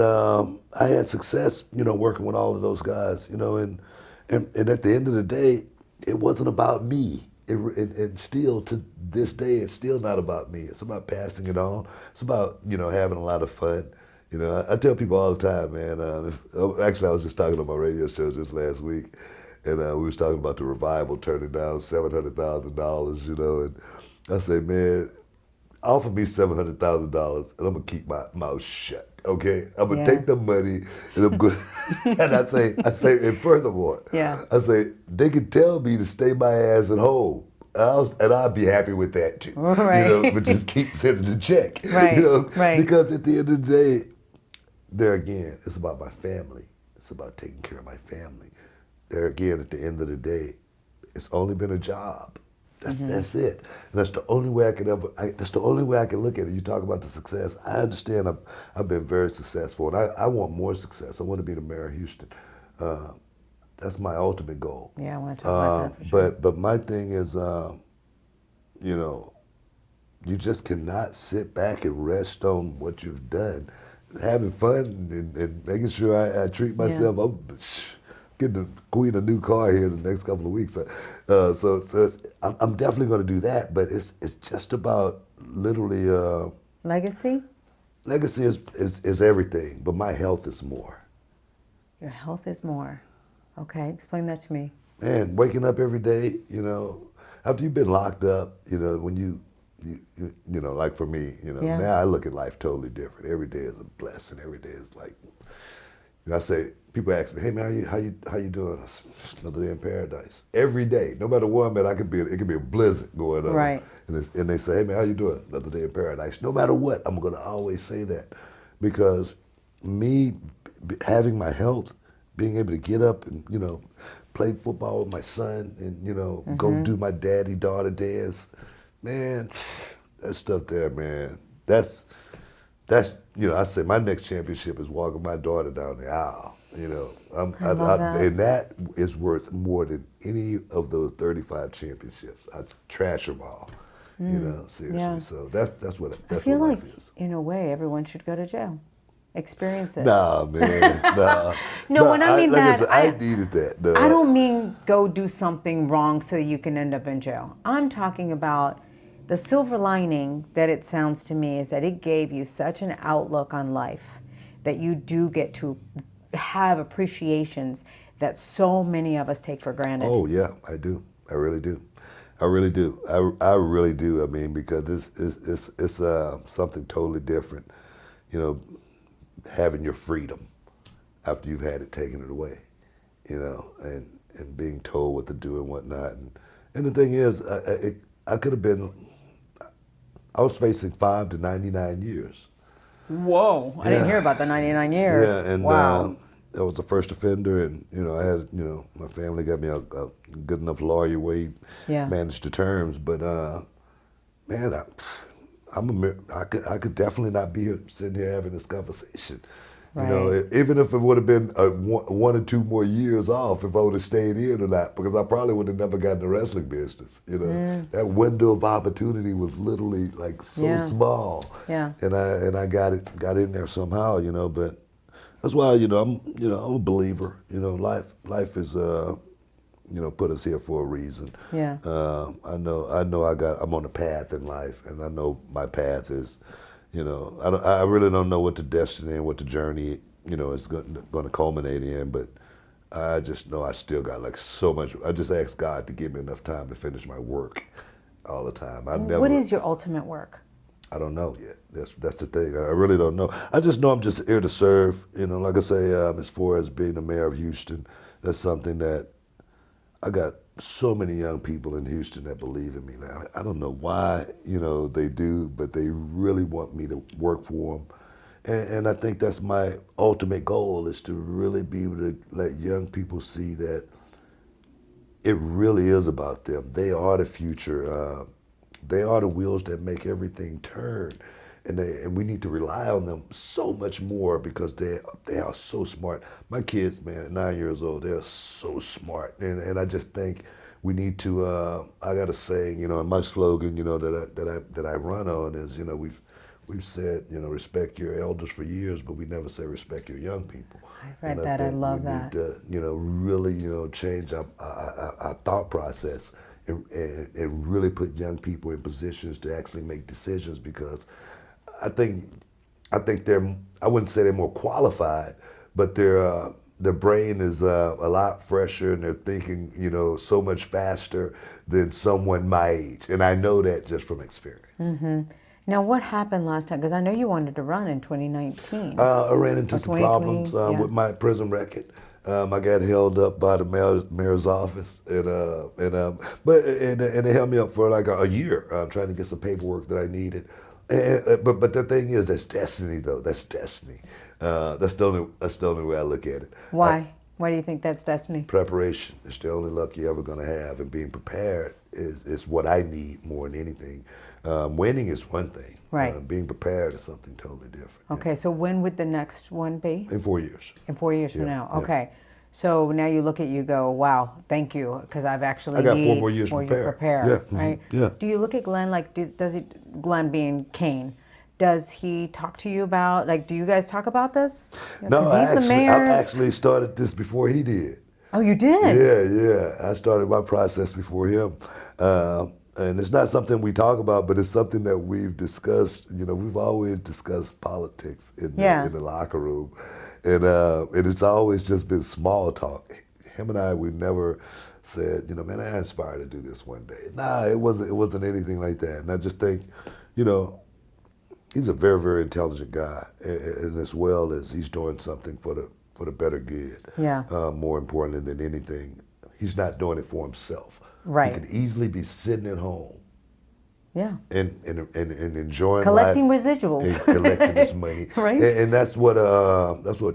I had success, working with all of those guys, and at the end of the day, it wasn't about me. And still to this day, it's still not about me. It's about passing it on. It's about, having a lot of fun. I tell people all the time, man, actually I was just talking on my radio show just last week, and we was talking about the revival turning down $700,000, you know, and I say, man, offer me $700,000 and I'm gonna keep my mouth shut. Okay, I'm gonna take the money and I'm good. And I say, and furthermore, I say they can tell me to stay my ass at home. I'll be happy with that too. Right. You know, but just keep sending the check. Right. You know, right. Because at the end of the day, there again, it's about my family. It's about taking care of my family. There again, at the end of the day, it's only been a job. That's it. And that's the only way I can that's the only way I can look at it. You talk about the success. I understand I've been very successful, and I want more success. I want to be the mayor of Houston. That's my ultimate goal. Yeah, I want to talk about that for sure. But my thing is, you know, you just cannot sit back and rest on what you've done. Having fun and making sure I treat myself. I'm getting the queen a new car here in the next couple of weeks. So I'm definitely going to do that. But it's just about literally. Legacy? Legacy is everything, but my health is more. Your health is more. Okay, explain that to me. And waking up every day, you know, after you've been locked up, you know, when you know, like for me, you know, now I look at life totally different. Every day is a blessing. Every day is like, you know, I say, people ask me, hey man, how you doing? I say, another day in paradise. Every day, no matter what, man, it could be a blizzard going on. Right. And they say, hey man, how you doing? Another day in paradise. No matter what, I'm gonna always say that, because me having my health, being able to get up and, you know, play football with my son and, you know, go do my daddy-daughter dance, man, that stuff there, man, that's, you know, I say my next championship is walking my daughter down the aisle, you know. I love that. And that is worth more than any of those 35 championships. I trash them all, you know, seriously. Yeah. So that's what I feel what like, life is. in a way, everyone should go to jail. Experience it. Nah, man, nah. No, when I mean like that, I said, I needed that. No. I don't mean go do something wrong so you can end up in jail. I'm talking about the silver lining that it sounds to me is that it gave you such an outlook on life that you do get to have appreciations that so many of us take for granted. Oh yeah, I do. I really do. I really do. I really do. I mean, because it's something totally different. You know, having your freedom after you've had it taken it away, you know, and being told what to do and whatnot. And the thing is, I could have been, I was facing 5 to 99 years. Whoa, I didn't hear about the 99 years. Yeah, and wow. I was a first offender, and, you know, I had, you know, my family got me a good enough lawyer where he managed the terms, but man, I could definitely not be here sitting here having this conversation. Right. You know, even if it would have been 1 or 2 more years off, if I would have stayed in or not, because I probably would have never gotten the wrestling business. You know, that window of opportunity was literally like so small. Yeah. And I got in there somehow. You know, but that's why, you know, I'm a believer. You know, life is you know, put us here for a reason. Yeah. I know I'm on a path in life, and I know my path is, you know, I really don't know what the destiny and what the journey, you know, is going to culminate in, but I just know I still got like so much. I just ask God to give me enough time to finish my work all the time. What is your ultimate work? I don't know yet. That's the thing. I really don't know. I just know I'm just here to serve. You know, like I say, as far as being the mayor of Houston, that's something that I got so many young people in Houston that believe in me now. I don't know why, you know, they do, but they really want me to work for them. And I think that's my ultimate goal, is to really be able to let young people see that it really is about them. They are the future. They are the wheels that make everything turn. And we need to rely on them so much more, because they are so smart. My kids, man, at 9 years old, they're so smart. And I just think we need to, I got a saying, you know, and my slogan, you know, that I run on is, you know, we've said, you know, respect your elders for years, but we never say respect your young people. I read that. I love that. We need to, you know, really, you know, change our thought process and really put young people in positions to actually make decisions, because I think they're, I wouldn't say they're more qualified, but they're their brain is a lot fresher, and they're thinking, so much faster than someone my age. And I know that just from experience. Mm-hmm. Now, what happened last time? Because I know you wanted to run in 2019. I ran into some problems with my prison record. I got held up by the mayor's office, and they held me up for like a year, trying to get some paperwork that I needed. But the thing is, that's destiny, though. That's destiny. That's the only way I look at it. Why? Why do you think that's destiny? Preparation is the only luck you're ever going to have, and being prepared is what I need more than anything. Winning is one thing. Right. Being prepared is something totally different. Okay, so when would the next one be? In 4 years. In 4 years from now. Yeah. Okay. So now you look at you go, wow, thank you, because I got 4 more years to prepare. Yeah. Right? Yeah. Do you look at Glenn like, Glenn being Kane, does he talk to you about, like, do you guys talk about this? No, I actually started this before he did. Oh, you did? Yeah. I started my process before him. And it's not something we talk about, but it's something that we've discussed. We've always discussed politics in the locker room. And it's always just been small talk. Him and I, we never said, man, I aspire to do this one day. Nah, it wasn't anything like that. And I just think, he's a very, very intelligent guy, and as well as he's doing something for the better good. Yeah. More importantly than anything, he's not doing it for himself. Right. He could easily be sitting at home. Yeah. And enjoying collecting life, residuals. and collecting his money. Right. And that's what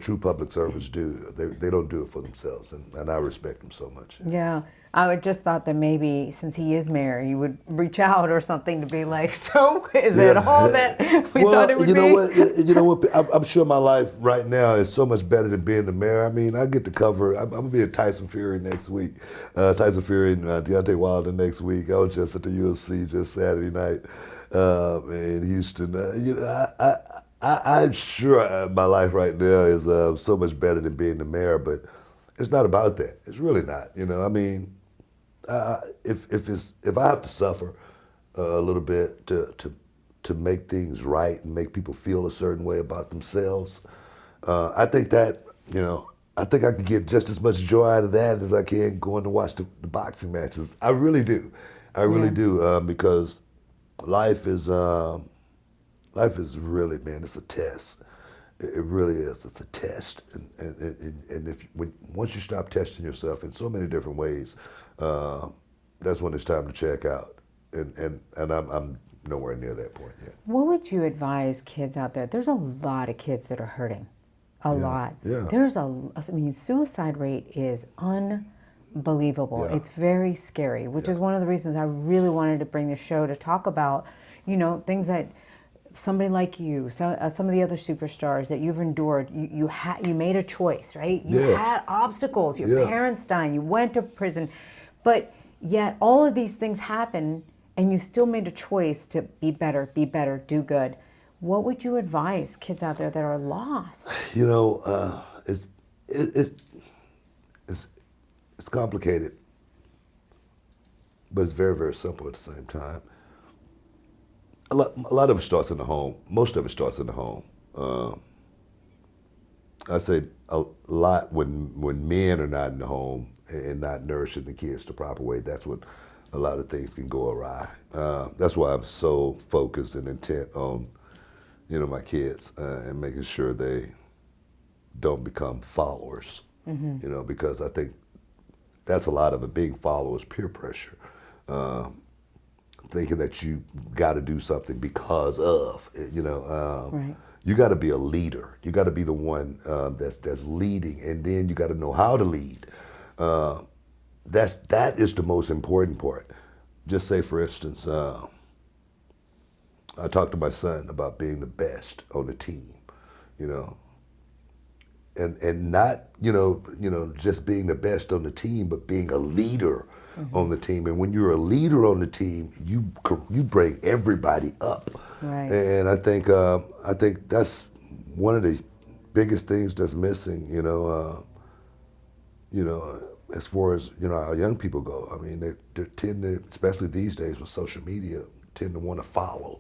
true public servants do. They don't do it for themselves, and I respect them so much. Yeah. I would just thought that maybe since he is mayor, you would reach out or something to be like, so is it all that we thought it would be? You know what? I'm sure my life right now is so much better than being the mayor. I mean, I get to cover. I'm gonna be at Tyson Fury next week. Tyson Fury and Deontay Wilder next week. I was just at the UFC just Saturday night in Houston. I'm sure my life right now is so much better than being the mayor, but it's not about that. It's really not. I mean. If I have to suffer a little bit to make things right and make people feel a certain way about themselves, I think that I think I can get just as much joy out of that as I can going to watch the boxing matches. I really do. I really do because life is really, man, it's a test. It really is. It's a test, and once you stop testing yourself in so many different ways, that's when it's time to check out, and I'm nowhere near that point yet. What would you advise kids out there? There's a lot of kids that are hurting, a lot. Yeah. Suicide rate is unbelievable. Yeah. It's very scary, which is one of the reasons I really wanted to bring the show to talk about, things that somebody like you, some of the other superstars that you've endured, you made a choice, right? You had obstacles, your parents dying, you went to prison, but yet all of these things happen and you still made a choice to be better, do good. What would you advise kids out there that are lost? It's complicated, but it's very, very simple at the same time. A lot of it starts in the home. Most of it starts in the home. I say a lot when men are not in the home and not nourishing the kids the proper way, that's when a lot of things can go awry. That's why I'm so focused and intent on, my kids and making sure they don't become followers. Mm-hmm. Because I think that's a lot of it. Being followers, peer pressure. Thinking that you got to do something because of, Right. You got to be a leader. You got to be the one that's leading, and then you got to know how to lead. That is the most important part. Just say, for instance, I talked to my son about being the best on the team, and not just being the best on the team, but being a leader. Mm-hmm. On the team, and when you're a leader on the team, you bring everybody up. Right. And I think that's one of the biggest things that's missing. As far as our young people go. I mean, they tend to, especially these days with social media, tend to want to follow.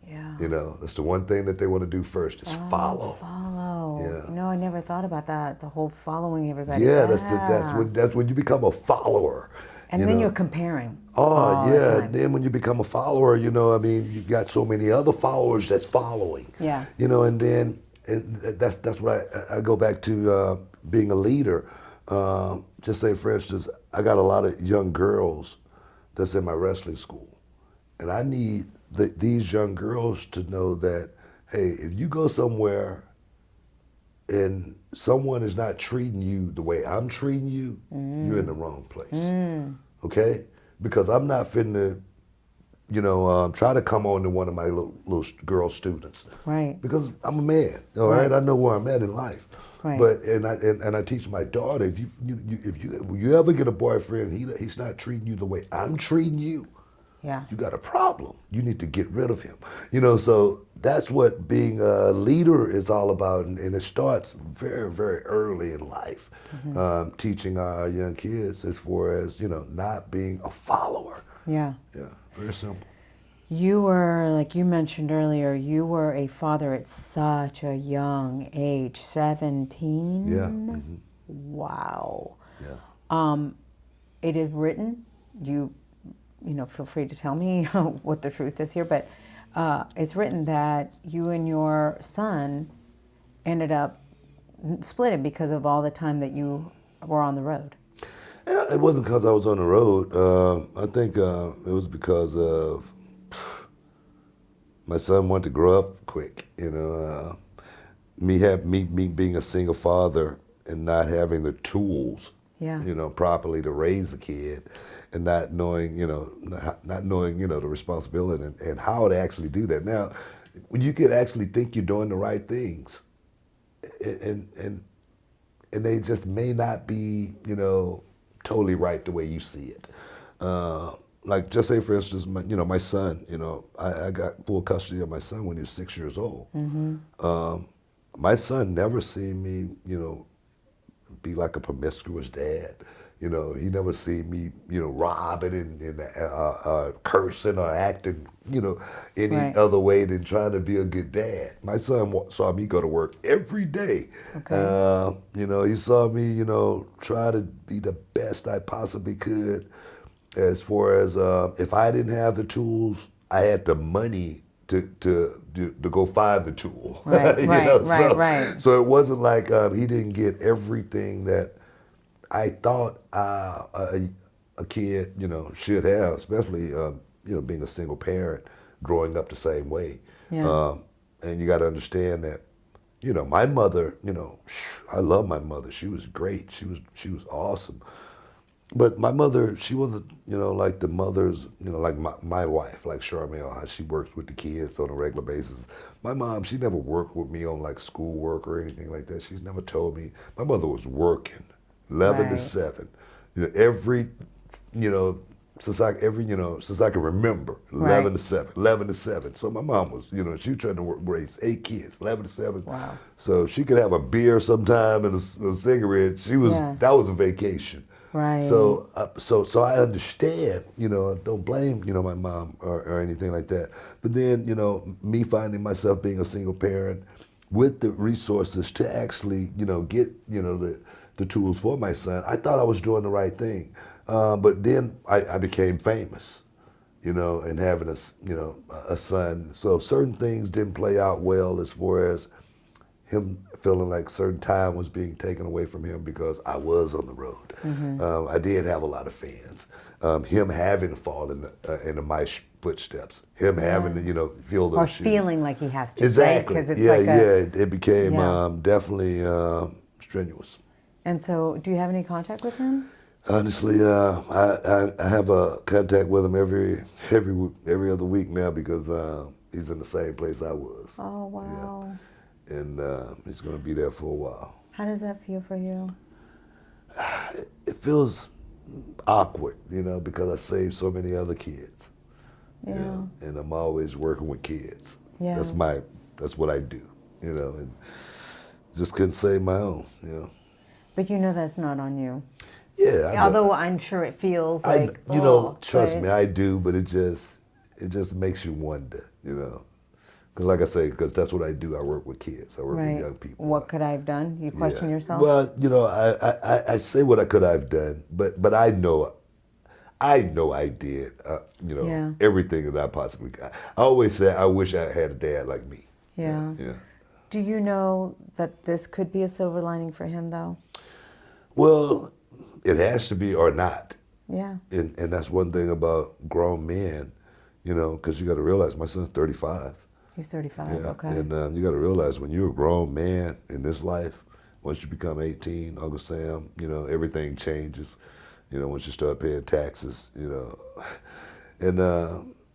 Yeah. You know, that's the one thing that they want to do first is follow. Follow. Yeah. No, I never thought about that. The whole following everybody. Yeah, that's when you become a follower. And then you're comparing. Oh, yeah. The time. Then when you become a follower, you know, I mean, you got so many other followers that's following. Yeah. You know, and then that's what I go back to being a leader. Just say, for instance, I got a lot of young girls that's in my wrestling school. And I need these young girls to know that, hey, if you go somewhere and someone is not treating you the way I'm treating you, you're in the wrong place. Okay? Because I'm not finna, you know, try to come on to one of my little girl students. Right. Because I'm a man, all right? I know where I'm at in life. Right. But and I teach my daughter, if you ever get a boyfriend, he's not treating you the way I'm treating you, Yeah. you got a problem. You need to get rid of him. You know, so that's what being a leader is all about, and it starts very, very early in life, teaching our young kids as far as, you know, not being a follower. Yeah. Yeah, very simple. You were, like you mentioned earlier, you were a father at such a young age, 17? Yeah. Wow. Yeah. It is written, you know, feel free to tell me what the truth is here, but it's written that you and your son ended up splitting because of all the time that you were on the road. Yeah, it wasn't because I was on the road. I think it was because of my son wanted to grow up quick. You know, me being a single father and not having the tools, Yeah. you know, properly to raise a kid, and not knowing, you know, the responsibility and how to actually do that. Now, when you could actually think you're doing the right things, and they just may not be, you know, totally right the way you see it. Like, just say, for instance, my son, you know, I got full custody of my son when he was 6 years old. My son never seen me, you know, be like a promiscuous dad. You know, he never seen me, you know, robbing and cursing or acting, you know, any other way than trying to be a good dad. My son saw me go to work every day. Okay. You know, he saw me, you know, try to be the best I possibly could. As far as if I didn't have the tools, I had the money to go find the tool. Right, You right, know? right. So it wasn't like he didn't get everything that I thought a kid, you know, should have, especially you know, being a single parent, growing up the same way. Yeah. And you got to understand that, you know, my mother, you know, I love my mother. She was great. She was awesome. But my mother, she wasn't, you know, like the mothers, you know, like my wife, like Charmaine, how she works with the kids on a regular basis. My mom, she never worked with me on like schoolwork or anything like that. She's never told me. My mother was working 11 to 7. You know, every, you know, since I can remember, 11 to 7, 11 to 7. So my mom was, you know, she was trying to raise 8 kids, 11 to 7. Wow. So she could have a beer sometime and a cigarette. That was a vacation. Right. So I understand, you know, don't blame, you know, my mom or anything like that. But then, you know, me finding myself being a single parent with the resources to actually, you know, get, you know, the tools for my son, I thought I was doing the right thing. But then I became famous, you know, and having a son. So certain things didn't play out well as far as him feeling like certain time was being taken away from him because I was on the road. I did have a lot of fans. Him having to fall into my footsteps. Him having to, you know, feel those shoes. Or feeling like he has to. Exactly. Right? 'Cause it's It became definitely strenuous. And so, do you have any contact with him? Honestly, I have a contact with him every other week now because he's in the same place I was. Oh, wow. Yeah. And he's going to be there for a while. How does that feel for you? It feels awkward, you know, because I saved so many other kids. Yeah. You know, and I'm always working with kids. Yeah. That's what I do, you know, and just couldn't save my own, you know. But you know that's not on you. Yeah. Although I'm sure it feels like, you know, trust me, I do, but it just makes you wonder, you know. Because like I say, because that's what I do. I work with kids. I work with young people. What could I have done? You question yourself? Well, you know, I say what I could have done, but I know I did, you know, everything that I possibly got. I always say I wish I had a dad like me. Yeah. Yeah. Do you know that this could be a silver lining for him, though? Well, it has to be or not. Yeah. And that's one thing about grown men, you know, because you got to realize my son's 35. He's 35, Yeah. okay. And you got to realize when you're a grown man in this life, once you become 18, Uncle Sam, you know, everything changes. You know, once you start paying taxes, you know, and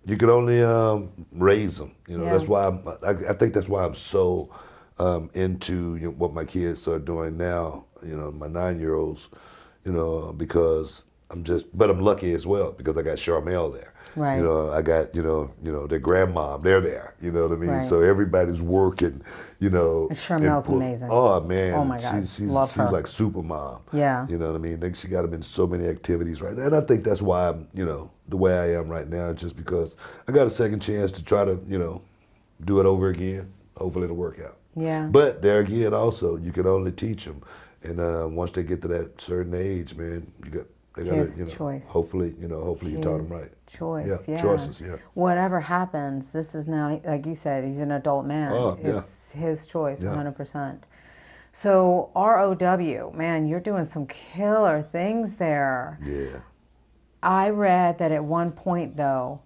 you can only raise them. You know, that's why I think that's why I'm so into what my kids are doing now. You know, my 9-year-olds. You know, because but I'm lucky as well because I got Charmel there. Right. You know, I got, you know, their grandmom, they're there. You know what I mean? Right. So everybody's working, you know. And Charmel's amazing. Oh, man. Oh, my God. She's like super mom. Yeah. You know what I mean? She got them in so many activities right now. And I think that's why I'm, you know, the way I am right now, just because I got a second chance to try to, you know, do it over again. Hopefully it'll work out. Yeah. But there again, also, you can only teach them. And once they get to that certain age, man, they got to, you know, choice. Hopefully you taught them right. Choice, yeah. Choices, yeah. Whatever happens, this is now, like you said, he's an adult man. Oh, yeah. It's his choice, Yeah. 100%. So ROW, man, you're doing some killer things there. Yeah. I read that at one point, though,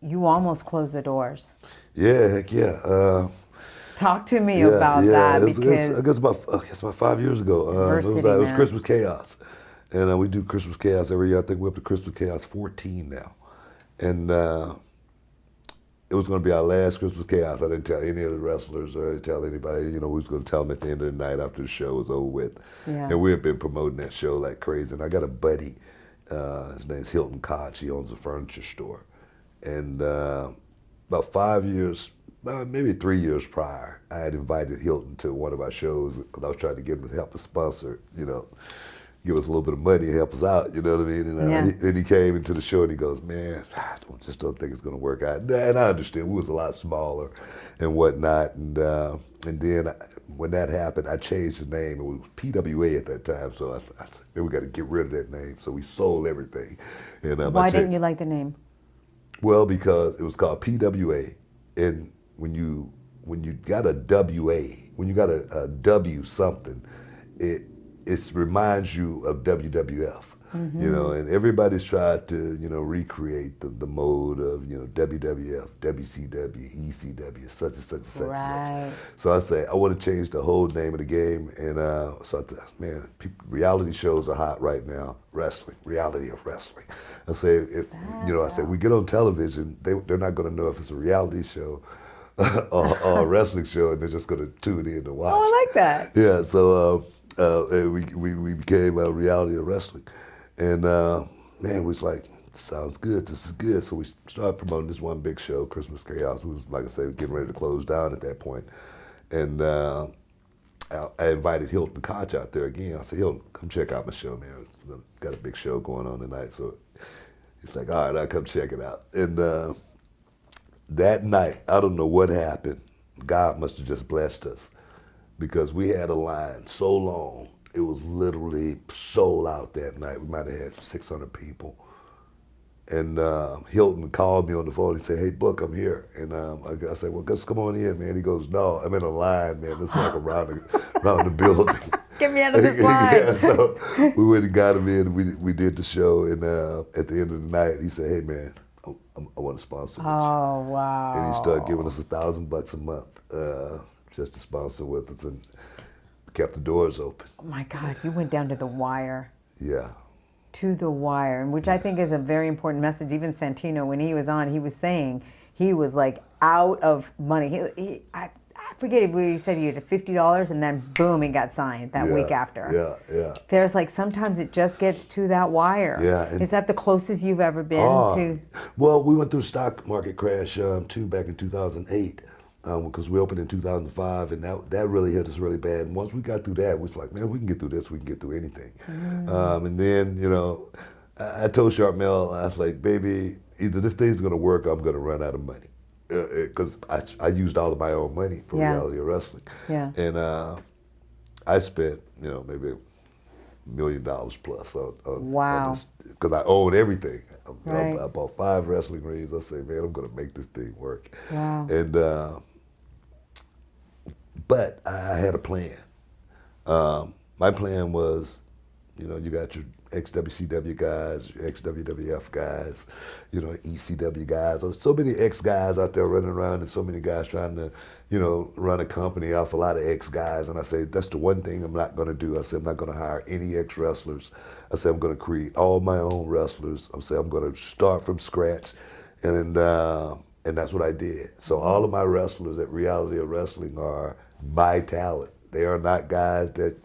you almost closed the doors. Yeah, heck yeah. Talk to me about that, because I guess about 5 years ago. It was Christmas Chaos, and we do Christmas Chaos every year. I think we're up to Christmas Chaos 14 now, and it was going to be our last Christmas Chaos. I didn't tell any of the wrestlers or I didn't tell anybody. You know, we was going to tell them at the end of the night after the show was over with. Yeah. And we have been promoting that show like crazy. And I got a buddy, his name's Hilton Koch. He owns a furniture store, and about 5 years. Maybe 3 years prior, I had invited Hilton to one of our shows because I was trying to get him to help us sponsor, you know, give us a little bit of money and help us out, you know what I mean? And he came into the show and he goes, man, I just don't think it's going to work out. And I understand, we was a lot smaller and whatnot. And then when that happened, I changed the name. It was PWA at that time, so I said, we got to get rid of that name. So we sold everything. And why didn't you like the name? Well, because it was called PWA, and when you got a WA, when you got a W something, it reminds you of WWF, you know, and everybody's tried to, you know, recreate the mode of, you know, WWF, WCW, ECW, such and such and such and such. So I say, I want to change the whole name of the game, and so I thought, man, reality shows are hot right now, reality of wrestling. I say, if, you know, I say, we get on television, they're not going to know if it's a reality show or a wrestling show, and they're just going to tune in to watch. Oh, I like that. Yeah, so we became a reality of wrestling, and man, we was like, sounds good, this is good. So we started promoting this one big show, Christmas Chaos. We was, like I said, getting ready to close down at that point, and I invited Hilton Koch out there again. I said, Hilton, come check out my show, man. Got a big show going on tonight. So he's like, all right, I'll come check it out. And that night, I don't know what happened. God must have just blessed us because we had a line so long, it was literally sold out that night. We might have had 600 people. And Hilton called me on the phone. He said, hey, Book, I'm here. And I said, well, just come on in, man. He goes, no, I'm in a line, man. It's like around the building. Get me out of this line. Yeah, so we went and got him in. We did the show. And at the end of the night, he said, hey, man, I want to sponsor with you. Oh, wow. And he started giving us $1,000 a month just to sponsor with us, and kept the doors open. Oh my God, you went down to the wire. Yeah. To the wire, which I think is a very important message. Even Santino, when he was on, he was saying he was like out of money. I forget if he said he had $50 and then boom, he got signed that week after. Yeah. There's like sometimes it just gets to that wire. Yeah. Is that the closest you've ever been to? Well, we went through a stock market crash too back in 2008. Because we opened in 2005, and that really hit us really bad. And once we got through that, we was like, man, we can get through this, we can get through anything. And then, you know, I told Charmel, I was like, baby, either this thing's gonna work or I'm gonna run out of money. because I used all of my own money for reality of wrestling. Yeah. And I spent, maybe $1 million plus on this, because I owned everything. Right. I bought 5 wrestling rings. I say, man, I'm going to make this thing work. Wow. And but I had a plan. My plan was, you got your ex-WCW guys, your ex-WWF guys, ECW guys. There's so many ex-guys out there running around, and so many guys trying to, run a company off a lot of ex-guys. And I say, that's the one thing I'm not going to do. I said, I'm not going to hire any ex-wrestlers. I said, I'm going to create all my own wrestlers. I said, I'm going to start from scratch. And that's what I did. So all of my wrestlers at Reality of Wrestling are my talent. They are not guys that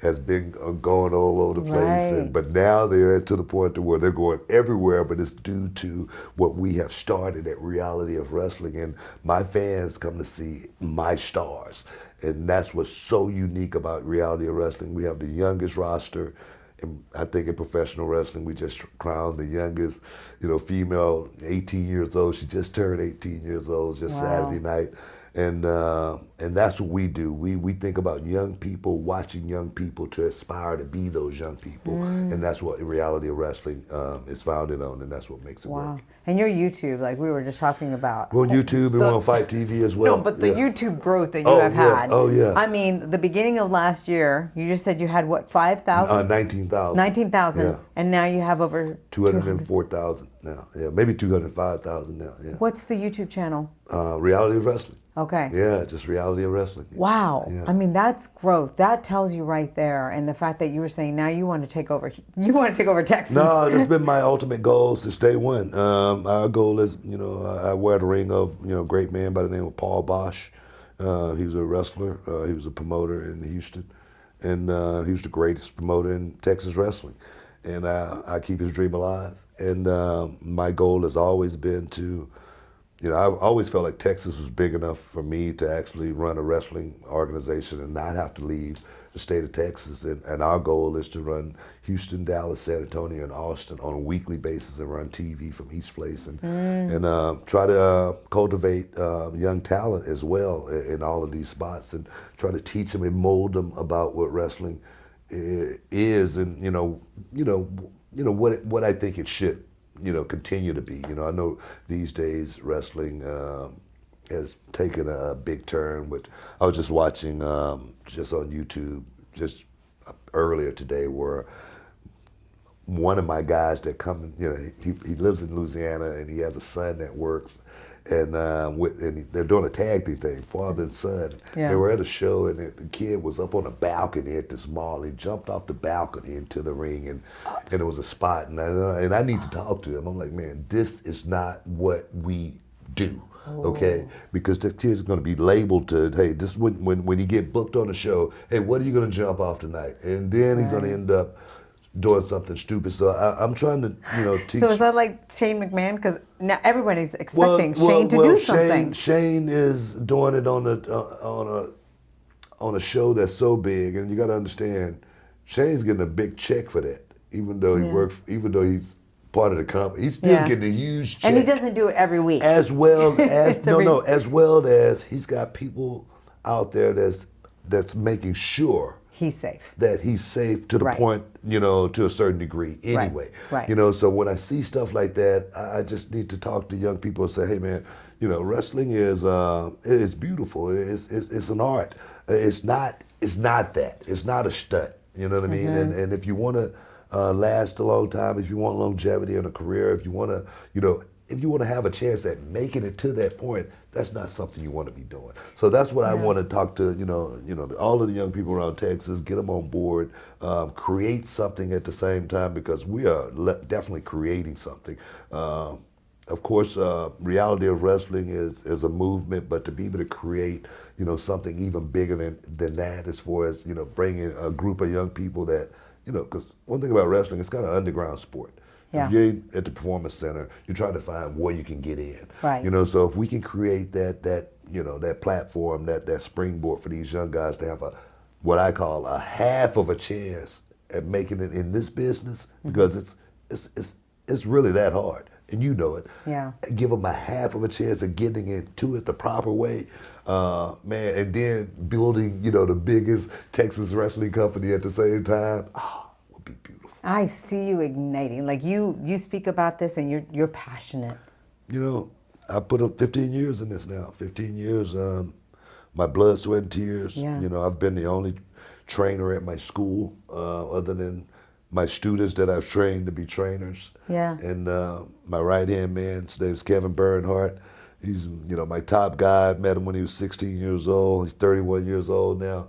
has been going all over the place, but now they're to the point to where they're going everywhere, but it's due to what we have started at Reality of Wrestling, and my fans come to see my stars, and that's what's so unique about Reality of Wrestling. We have the youngest roster, and I think in professional wrestling, we just crowned the youngest, female, 18 years old. She just turned 18 years old just Saturday night. And that's what we do. We think about young people, watching young people to aspire to be those young people. And that's what Reality of Wrestling is founded on, and that's what makes it work. And your YouTube, like we were just talking about. We're on YouTube and we're on Fight TV as well. No, but the YouTube growth that you have had. Oh, yeah. I mean, the beginning of last year, you just said you had what, 5,000? 19,000. 19,000. Yeah. And now you have over 204,000 now. Yeah, maybe 205,000 now. Yeah. What's the YouTube channel? Reality of Wrestling. Okay. Yeah, just Reality of Wrestling. Wow. Yeah. I mean, that's growth. That tells you right there. And the fact that you were saying now you want to take over. You want to take over Texas. No, it's been my ultimate goal since day one. Our goal is, I wear the ring of, a great man by the name of Paul Bosch. He was a wrestler. He was a promoter in Houston. And he was the greatest promoter in Texas wrestling. And I keep his dream alive. And my goal has always been to, I've always felt like Texas was big enough for me to actually run a wrestling organization and not have to leave the state of Texas. And our goal is to run Houston, Dallas, San Antonio, and Austin on a weekly basis and run TV from each place and try to cultivate young talent as well in all of these spots and try to teach them and mold them about what wrestling is and, what I think it should continue to be. I know these days wrestling has taken a big turn. Which I was just watching just on YouTube just earlier today, where one of my guys that come, he lives in Louisiana and he has a son that works, and they're doing a tag team thing, father and son. Yeah. They were at a show and the kid was up on a balcony at this mall. He jumped off the balcony into the ring and it was a spot. And I need to talk to him. I'm like, man, this is not what we do. Okay, because the kid's going to be labeled to, hey, this is when you get booked on a show, hey, what are you going to jump off tonight? And then he's going to end up doing something stupid. So I'm trying to, teach. So is that like Shane McMahon? Because now everybody's expecting Shane to do something. Shane is doing it on a show that's so big, and you got to understand, Shane's getting a big check for that, even though he works, even though he's part of the company. He's still getting a huge check. And he doesn't do it every week. As well as as well as he's got people out there that's making sure he's safe. That he's safe to the point, to a certain degree anyway. Right. So when I see stuff like that, I just need to talk to young people and say, hey man, wrestling is beautiful. It's an art. It's not that. It's not a stunt. You know what I mean? And if you want to last a long time, if you want longevity in a career, if you want to have a chance at making it to that point, that's not something you want to be doing. So that's what I want to talk to, all of the young people around Texas, get them on board, create something at the same time, because we are definitely creating something. Of course, Reality of Wrestling is a movement, but to be able to create, something even bigger than that, as far as, bringing a group of young people that, because one thing about wrestling, it's kind of underground sport. Yeah. If you're at the Performance Center, you're trying to find where you can get in. Right. So if we can create that platform, that springboard for these young guys to have what I call a half of a chance at making it in this business, because it's really that hard. and you know it. Yeah. Give them a half of a chance of getting into it the proper way, man, and then building, you know, the biggest Texas wrestling company at the same time. Would be beautiful. I see you igniting. Like you speak about this and you're passionate. You know, I put up 15 years in this now. 15 years, my blood, sweat, and tears. Yeah. You know, I've been the only trainer at my school, other than my students that I've trained to be trainers. Yeah. And my right-hand man, his name's Kevin Bernhardt. He's, you know, my top guy. I met him when he was 16 years old. He's 31 years old now.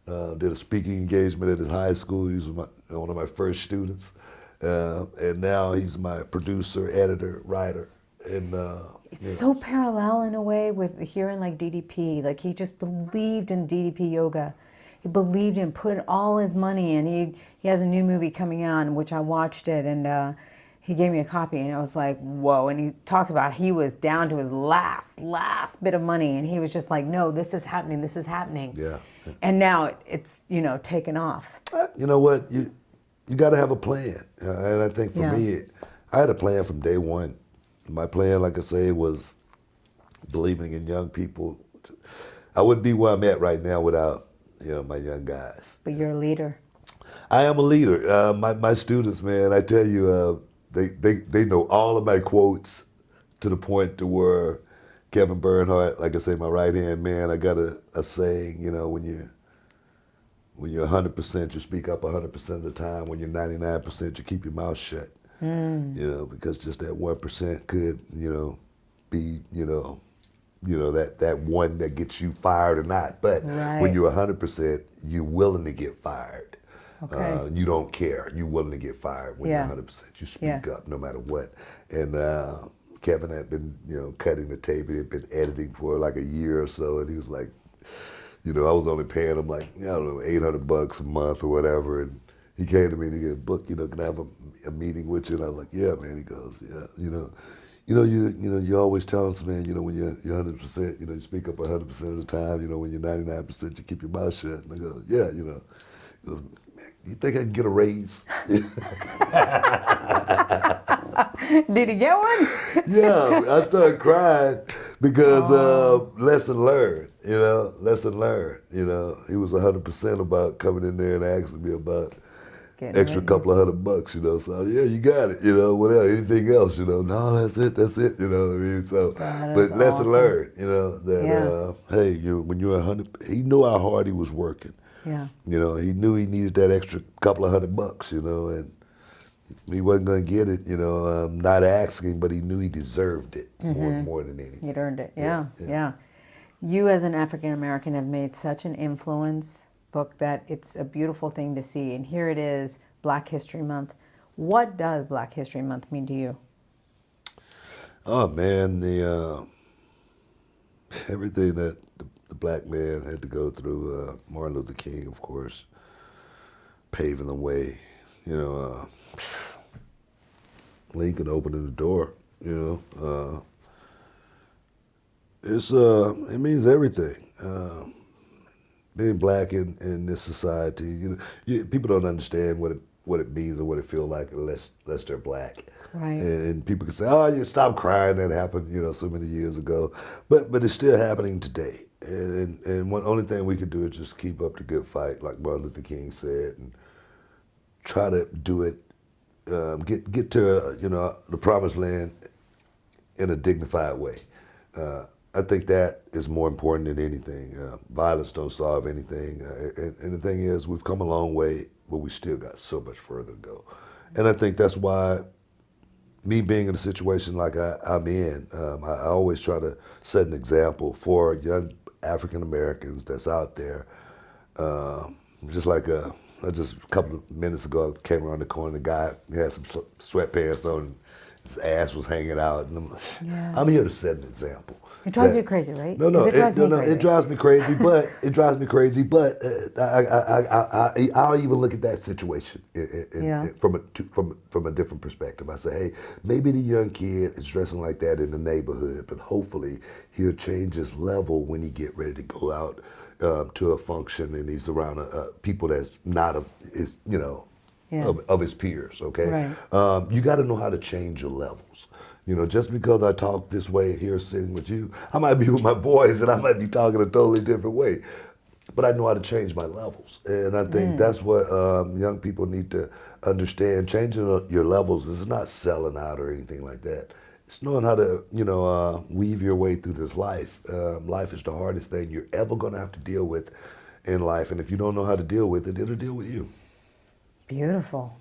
Did a speaking engagement at his high school. He was one of my first students. And now he's my producer, editor, writer. And It's so parallel in a way with hearing like DDP. Like he just believed in DDP yoga. He believed in putting all his money in. He has a new movie coming on, which I watched it, and he gave me a copy, and I was like, whoa. And he talks about he was down to his last bit of money, and he was just like, no, this is happening, this is happening. Yeah. And now it's, you know, taken off. You know what? You got to have a plan. And I think for me, I had a plan from day one. My plan, like I say, was believing in young people. I wouldn't be where I'm at right now without, you know, my young guys. But you're a leader. I am a leader. My students, man, I tell you, they know all of my quotes to the point to where Kevin Bernhardt, like I say, my right-hand man, I got a saying, you know, when you're 100%, you speak up 100% of the time. When you're 99%, you keep your mouth shut. You know, because just that 1% could, you know, be, you know, that one that gets you fired or not. But when you're 100%, you're willing to get fired. Okay. You don't care. You're willing to get fired when you're 100%. You speak up no matter what. And Kevin had been, you know, cutting the tape. He had been editing for like a year or so, and he was like, you know, I was only paying him like, I don't know, $800 a month or whatever. And he came to me and he goes, Book, you know, can I have a meeting with you? And I was like, yeah, man. He goes, yeah, you always tell us, man, you know, when you're 100%, you know, you speak up 100% of the time. You know, when you're 99%, you keep your mouth shut. And I go, yeah, you know. He goes, man, you think I can get a raise? Did he get one? Yeah, I started crying because lesson learned, you know, lesson learned. You know, he was 100% about coming in there and asking me about extra couple of $100, you know. So yeah, you got it, you know. Whatever, anything else, you know. No, that's it. You know what I mean? So, but lesson learned, you know, that hey, when you're 100, he knew how hard he was working. Yeah. You know, he knew he needed that extra couple of $100, you know, and he wasn't going to get it, you know, not asking, but he knew he deserved it more than anything. He'd earned it. Yeah. You as an African American have made such an influence, Book, that it's a beautiful thing to see. And here it is, Black History Month. What does Black History Month mean to you? Oh man, everything that the black man had to go through, Martin Luther King, of course, paving the way, you know, Lincoln opening the door, you know. It means everything. Being black in this society, you know, people don't understand what it means or what it feels like unless they're black. Right. And people can say, "Oh, you stop crying. That happened, you know, so many years ago," but it's still happening today. And one only thing we can do is just keep up the good fight, like Martin Luther King said, and try to do it. Get to you know, the promised land in a dignified way. I think that is more important than anything. Violence don't solve anything. And the thing is, we've come a long way, but we still got so much further to go. And I think that's why me being in a situation like I'm in, I always try to set an example for young African Americans that's out there. Just like just a couple of minutes ago, I came around the corner, the guy had some sweatpants on, his ass was hanging out, and I'm here to set an example. It drives you crazy, right? No, it drives me crazy. It drives me crazy. But I'll even look at that situation from a different perspective. I say, hey, maybe the young kid is dressing like that in the neighborhood, but hopefully he'll change his level when he get ready to go out to a function and he's around people that's not of his, you know, of his peers. Okay, right. You got to know how to change your levels. You know, just because I talk this way here sitting with you, I might be with my boys and I might be talking a totally different way. But I know how to change my levels. And I think that's what young people need to understand. Changing your levels is not selling out or anything like that. It's knowing how to, weave your way through this life. Life is the hardest thing you're ever going to have to deal with in life. And if you don't know how to deal with it, it'll deal with you. Beautiful.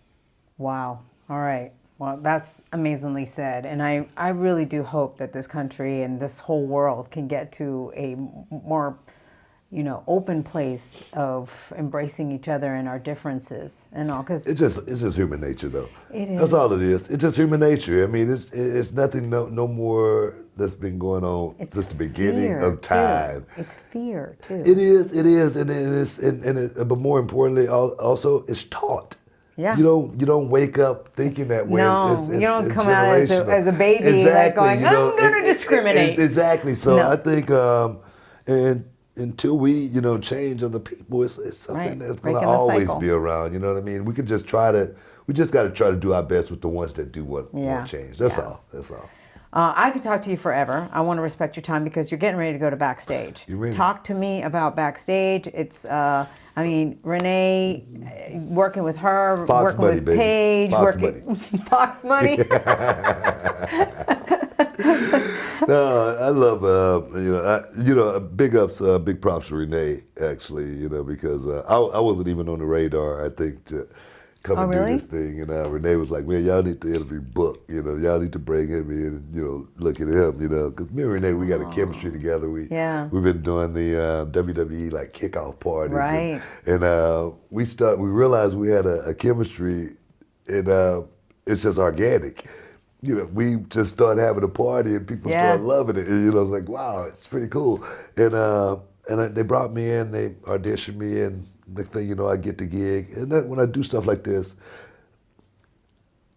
Wow. All right. Well, that's amazingly said. And I really do hope that this country and this whole world can get to a more, open place of embracing each other and our differences and all. Cause it's just human nature, though. It is. That's all it is. It's just human nature. I mean, it's nothing, no more that's been going on since the beginning of time. Too. It's fear too. It is, but more importantly, also it's taught. Yeah. You don't wake up thinking that way. No, you don't come out as a baby like going, I'm going to discriminate. Exactly. So No. I think, and until we, change other people, it's something that's going to always be around. You know what I mean? We just got to try to do our best with the ones that do want change. That's all. That's all. I could talk to you forever. I want to respect your time because you're getting ready to go to Backstage. Talk to me about Backstage. It's, Renee, working with her, Fox working money, with baby. Paige, Fox working money. Fox money. No, I love, big ups, big props to Renee, actually, because I wasn't even on the radar, I think, to come and do this thing. And Renee was like, man, y'all need to interview Book, y'all need to bring him in and, look at him, because me and Renee, we got a chemistry together. We've been doing the WWE kickoff parties. Right. And we realized we had a chemistry, and it's just organic. We just started having a party and people started loving it. And, I was like, wow, it's pretty cool. And they brought me in, they auditioned me, and next thing you know, I get the gig. And then when I do stuff like this,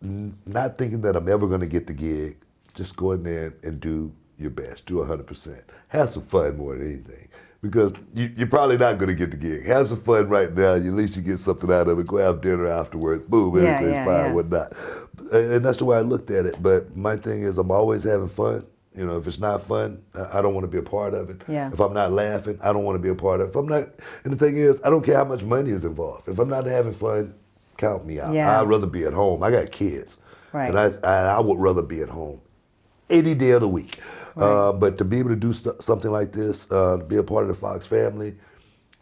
not thinking that I'm ever going to get the gig, just go in there and do your best, do 100%. Have some fun more than anything. Because you're probably not going to get the gig. Have some fun right now. At least you get something out of it. Go have dinner afterwards. Boom, everything's fine, whatnot. And that's the way I looked at it. But my thing is, I'm always having fun. If it's not fun, I don't want to be a part of it. Yeah. If I'm not laughing, I don't want to be a part of it. If I'm not, and the thing is, I don't care how much money is involved. If I'm not having fun, count me out. Yeah. I'd rather be at home. I got kids. Right. And I would rather be at home any day of the week. Right. But to be able to do something like this, to be a part of the Fox family,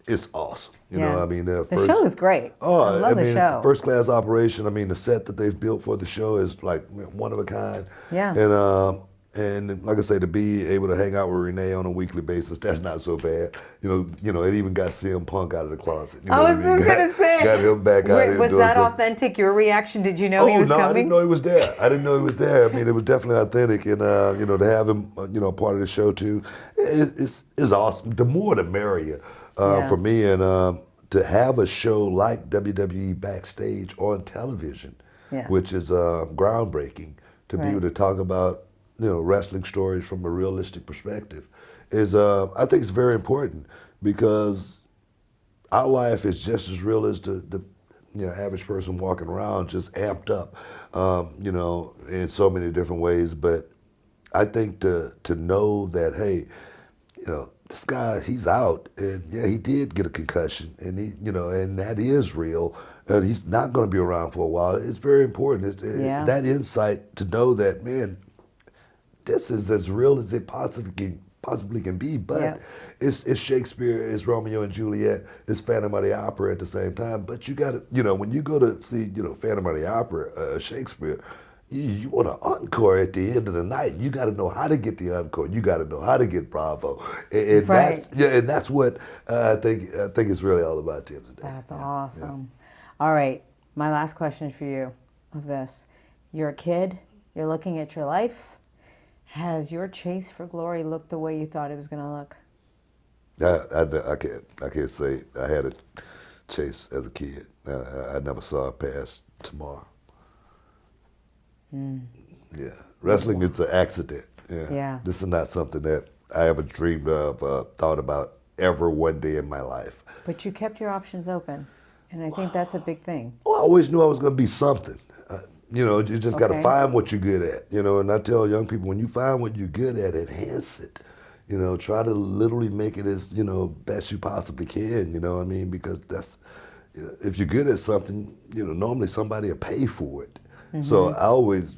it's awesome. You know, I mean, the show is great. Oh, I love the show. First class operation. I mean, the set that they've built for the show is like one of a kind. Yeah. And like I say, to be able to hang out with Renee on a weekly basis, that's not so bad. It even got CM Punk out of the closet. I was just going to say. Got him back out here. Was that authentic, your reaction? Did you know he was coming? I didn't know he was there. I didn't know he was there. I mean, it was definitely authentic. And, to have him, part of the show too, is awesome. The more the merrier for me. And to have a show like WWE Backstage on television, which is groundbreaking, to be able to talk about wrestling stories from a realistic perspective is, I think it's very important because our life is just as real as the average person walking around, just amped up, in so many different ways. But I think to know that, hey, this guy, he's out, and he did get a concussion, and and that is real, and he's not going to be around for a while. It's very important. That insight to know that, man, this is as real as it possibly can be, but it's Shakespeare, it's Romeo and Juliet, it's Phantom of the Opera at the same time. But you got to, when you go to see, Phantom of the Opera, Shakespeare, you want an encore at the end of the night. You got to know how to get the encore. You got to know how to get Bravo, and that's what I think it's really all about at the end of the day. That's awesome. All right, my last question for you of this: you're a kid. You're looking at your life. Has your chase for glory looked the way you thought it was going to look? I can't say I had a chase as a kid. I never saw it past tomorrow. Yeah, wrestling is an accident. Yeah, this is not something that I ever dreamed of, thought about ever one day in my life. But you kept your options open, and I think that's a big thing. Well, I always knew I was going to be something. You just got to Okay. find what you're good at. And I tell young people, when you find what you're good at, enhance it. Try to literally make it as, best you possibly can, you know what I mean? Because that's, if you're good at something, normally somebody will pay for it. So I always,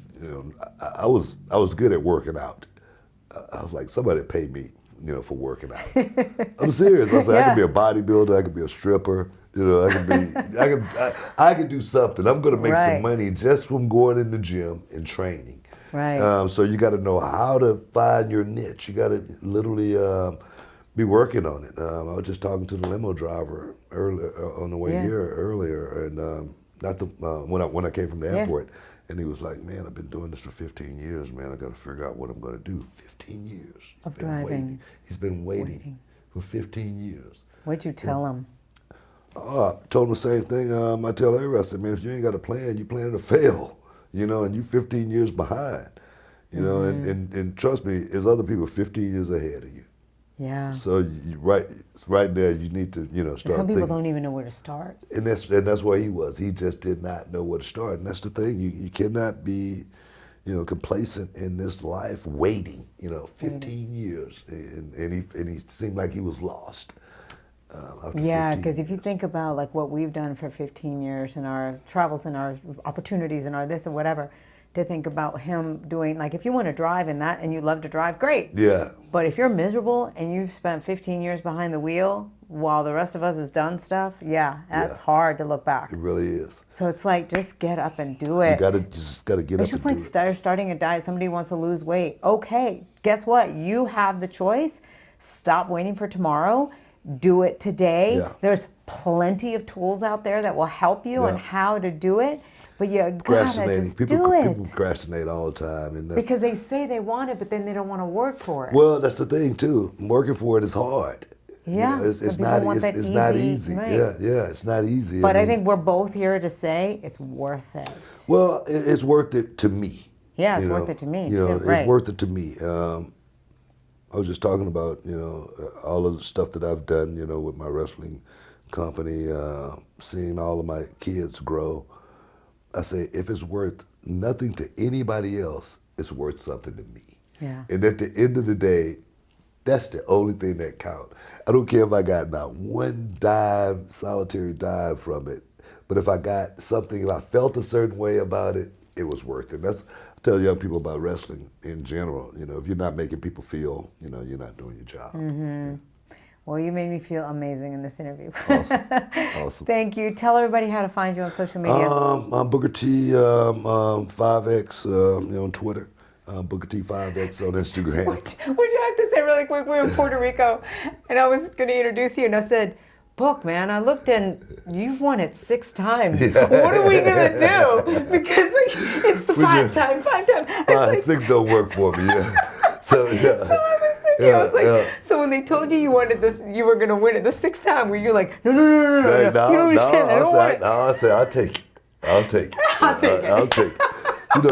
I was good at working out. I was like, somebody paid me, for working out. I'm serious. I said, I could be a bodybuilder, I could be a stripper, I could do something. I'm gonna make some money just from going in the gym and training. Right. So you got to know how to find your niche. You got to literally be working on it. I was just talking to the limo driver earlier on the way here earlier, and when I came from the airport, and he was like, "Man, I've been doing this for 15 years, man. I got to figure out what I'm going to do." 15 years of driving. Waiting. He's been waiting for 15 years. What'd you tell him? I told him the same thing. I tell everybody, I said, "Man, if you ain't got a plan, you plan to fail." And you 15 years behind, and trust me, there's other people 15 years ahead of you. Yeah. So right there, you need to, start Some people thinking. don't even know where to start. And that's where he was. He just did not know where to start. And that's the thing. You cannot be, complacent in this life waiting, 15 years. And he seemed like he was lost. Yeah, because if you think about like what we've done for 15 years and our travels and our opportunities and our this and whatever, to think about him doing, like if you want to drive in that and you love to drive, great. Yeah. But if you're miserable and you've spent 15 years behind the wheel while the rest of us has done stuff, that's hard to look back. It really is. So it's like, just get up and do it. You just gotta get up and do it. It's just like starting a diet. Somebody wants to lose weight. Okay, guess what? You have the choice. Stop waiting for tomorrow. Do it today. Yeah. There's plenty of tools out there that will help you on how to do it. But you gotta just do it. People procrastinate all the time. And because they say they want it, but then they don't want to work for it. Well, that's the thing too. Working for it is hard. Yeah, it's not easy. Right. Yeah, it's not easy. But I think we're both here to say it's worth it. Well, it's worth it to me. Yeah, it's worth it to me too. It's worth it to me. I was just talking about, all of the stuff that I've done, with my wrestling company, seeing all of my kids grow. I say, if it's worth nothing to anybody else, it's worth something to me. Yeah. And at the end of the day, that's the only thing that counts. I don't care if I got not one dime, solitary dime from it, but if I got something, if I felt a certain way about it, it was worth it. That's I tell young people about wrestling in general. If you're not making people feel, you're not doing your job. Mm-hmm. Well, you made me feel amazing in this interview. Awesome. Thank you. Tell everybody how to find you on social media. I'm BookerT 5X on Twitter. BookerT 5X on Instagram. What you have to say really quick? We were in Puerto Rico, and I was going to introduce you, and I said, Book, man, I looked and you've won it 6 times. Yeah. What are we going to do? Because it's the 5 time. 6 don't work for me, So, So I was thinking, so when they told you wanted this, you were going to win it the 6th time, were you like, no, you don't understand, I don't want it. I said, I'll take it. I'll take it. You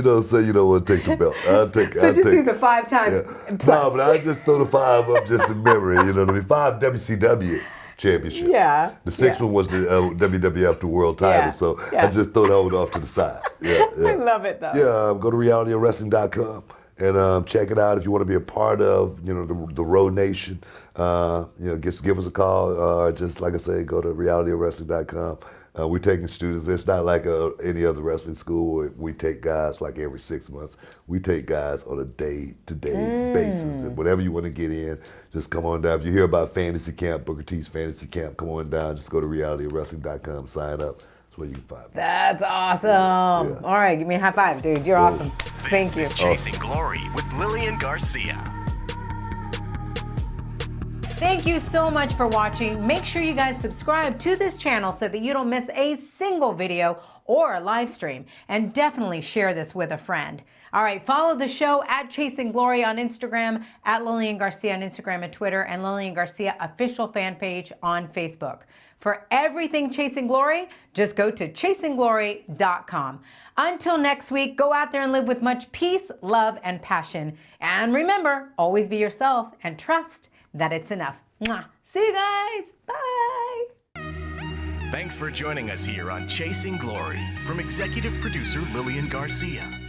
don't say you don't want to take the belt. I'll take it. So just do the 5 times. No, but I just throw the 5 up just in memory. You know what I mean? 5 WCW championship. Yeah. The 6th one was the WWF the world title. So I just throw that one off to the side. I love it though. Yeah. Go to realityofwrestling.com and check it out if you want to be a part of the Road Nation. Just give us a call. Just like I say, go to realityofwrestling.com. We're taking students. It's not like any other wrestling school where we take guys like every 6 months. We take guys on a day-to-day basis. And whatever you want to get in, just come on down. If you hear about Fantasy Camp, Booker T's Fantasy Camp, come on down. Just go to realityofwrestling.com, sign up. That's where you can find me. That's awesome. Yeah. All right, give me a high five, dude. You're awesome. Thank you. This is Chasing Glory with Lilian Garcia. Thank you so much for watching. Make sure you guys subscribe to this channel so that you don't miss a single video or a live stream. And definitely share this with a friend. All right, follow the show at Chasing Glory on Instagram, at Lilian Garcia on Instagram and Twitter, and Lilian Garcia official fan page on Facebook. For everything Chasing Glory, just go to chasingglory.com. Until next week, go out there and live with much peace, love, and passion. And remember, always be yourself and trust that it's enough. Mwah. See you guys. Bye. Thanks for joining us here on Chasing Glory from executive producer Lilian Garcia.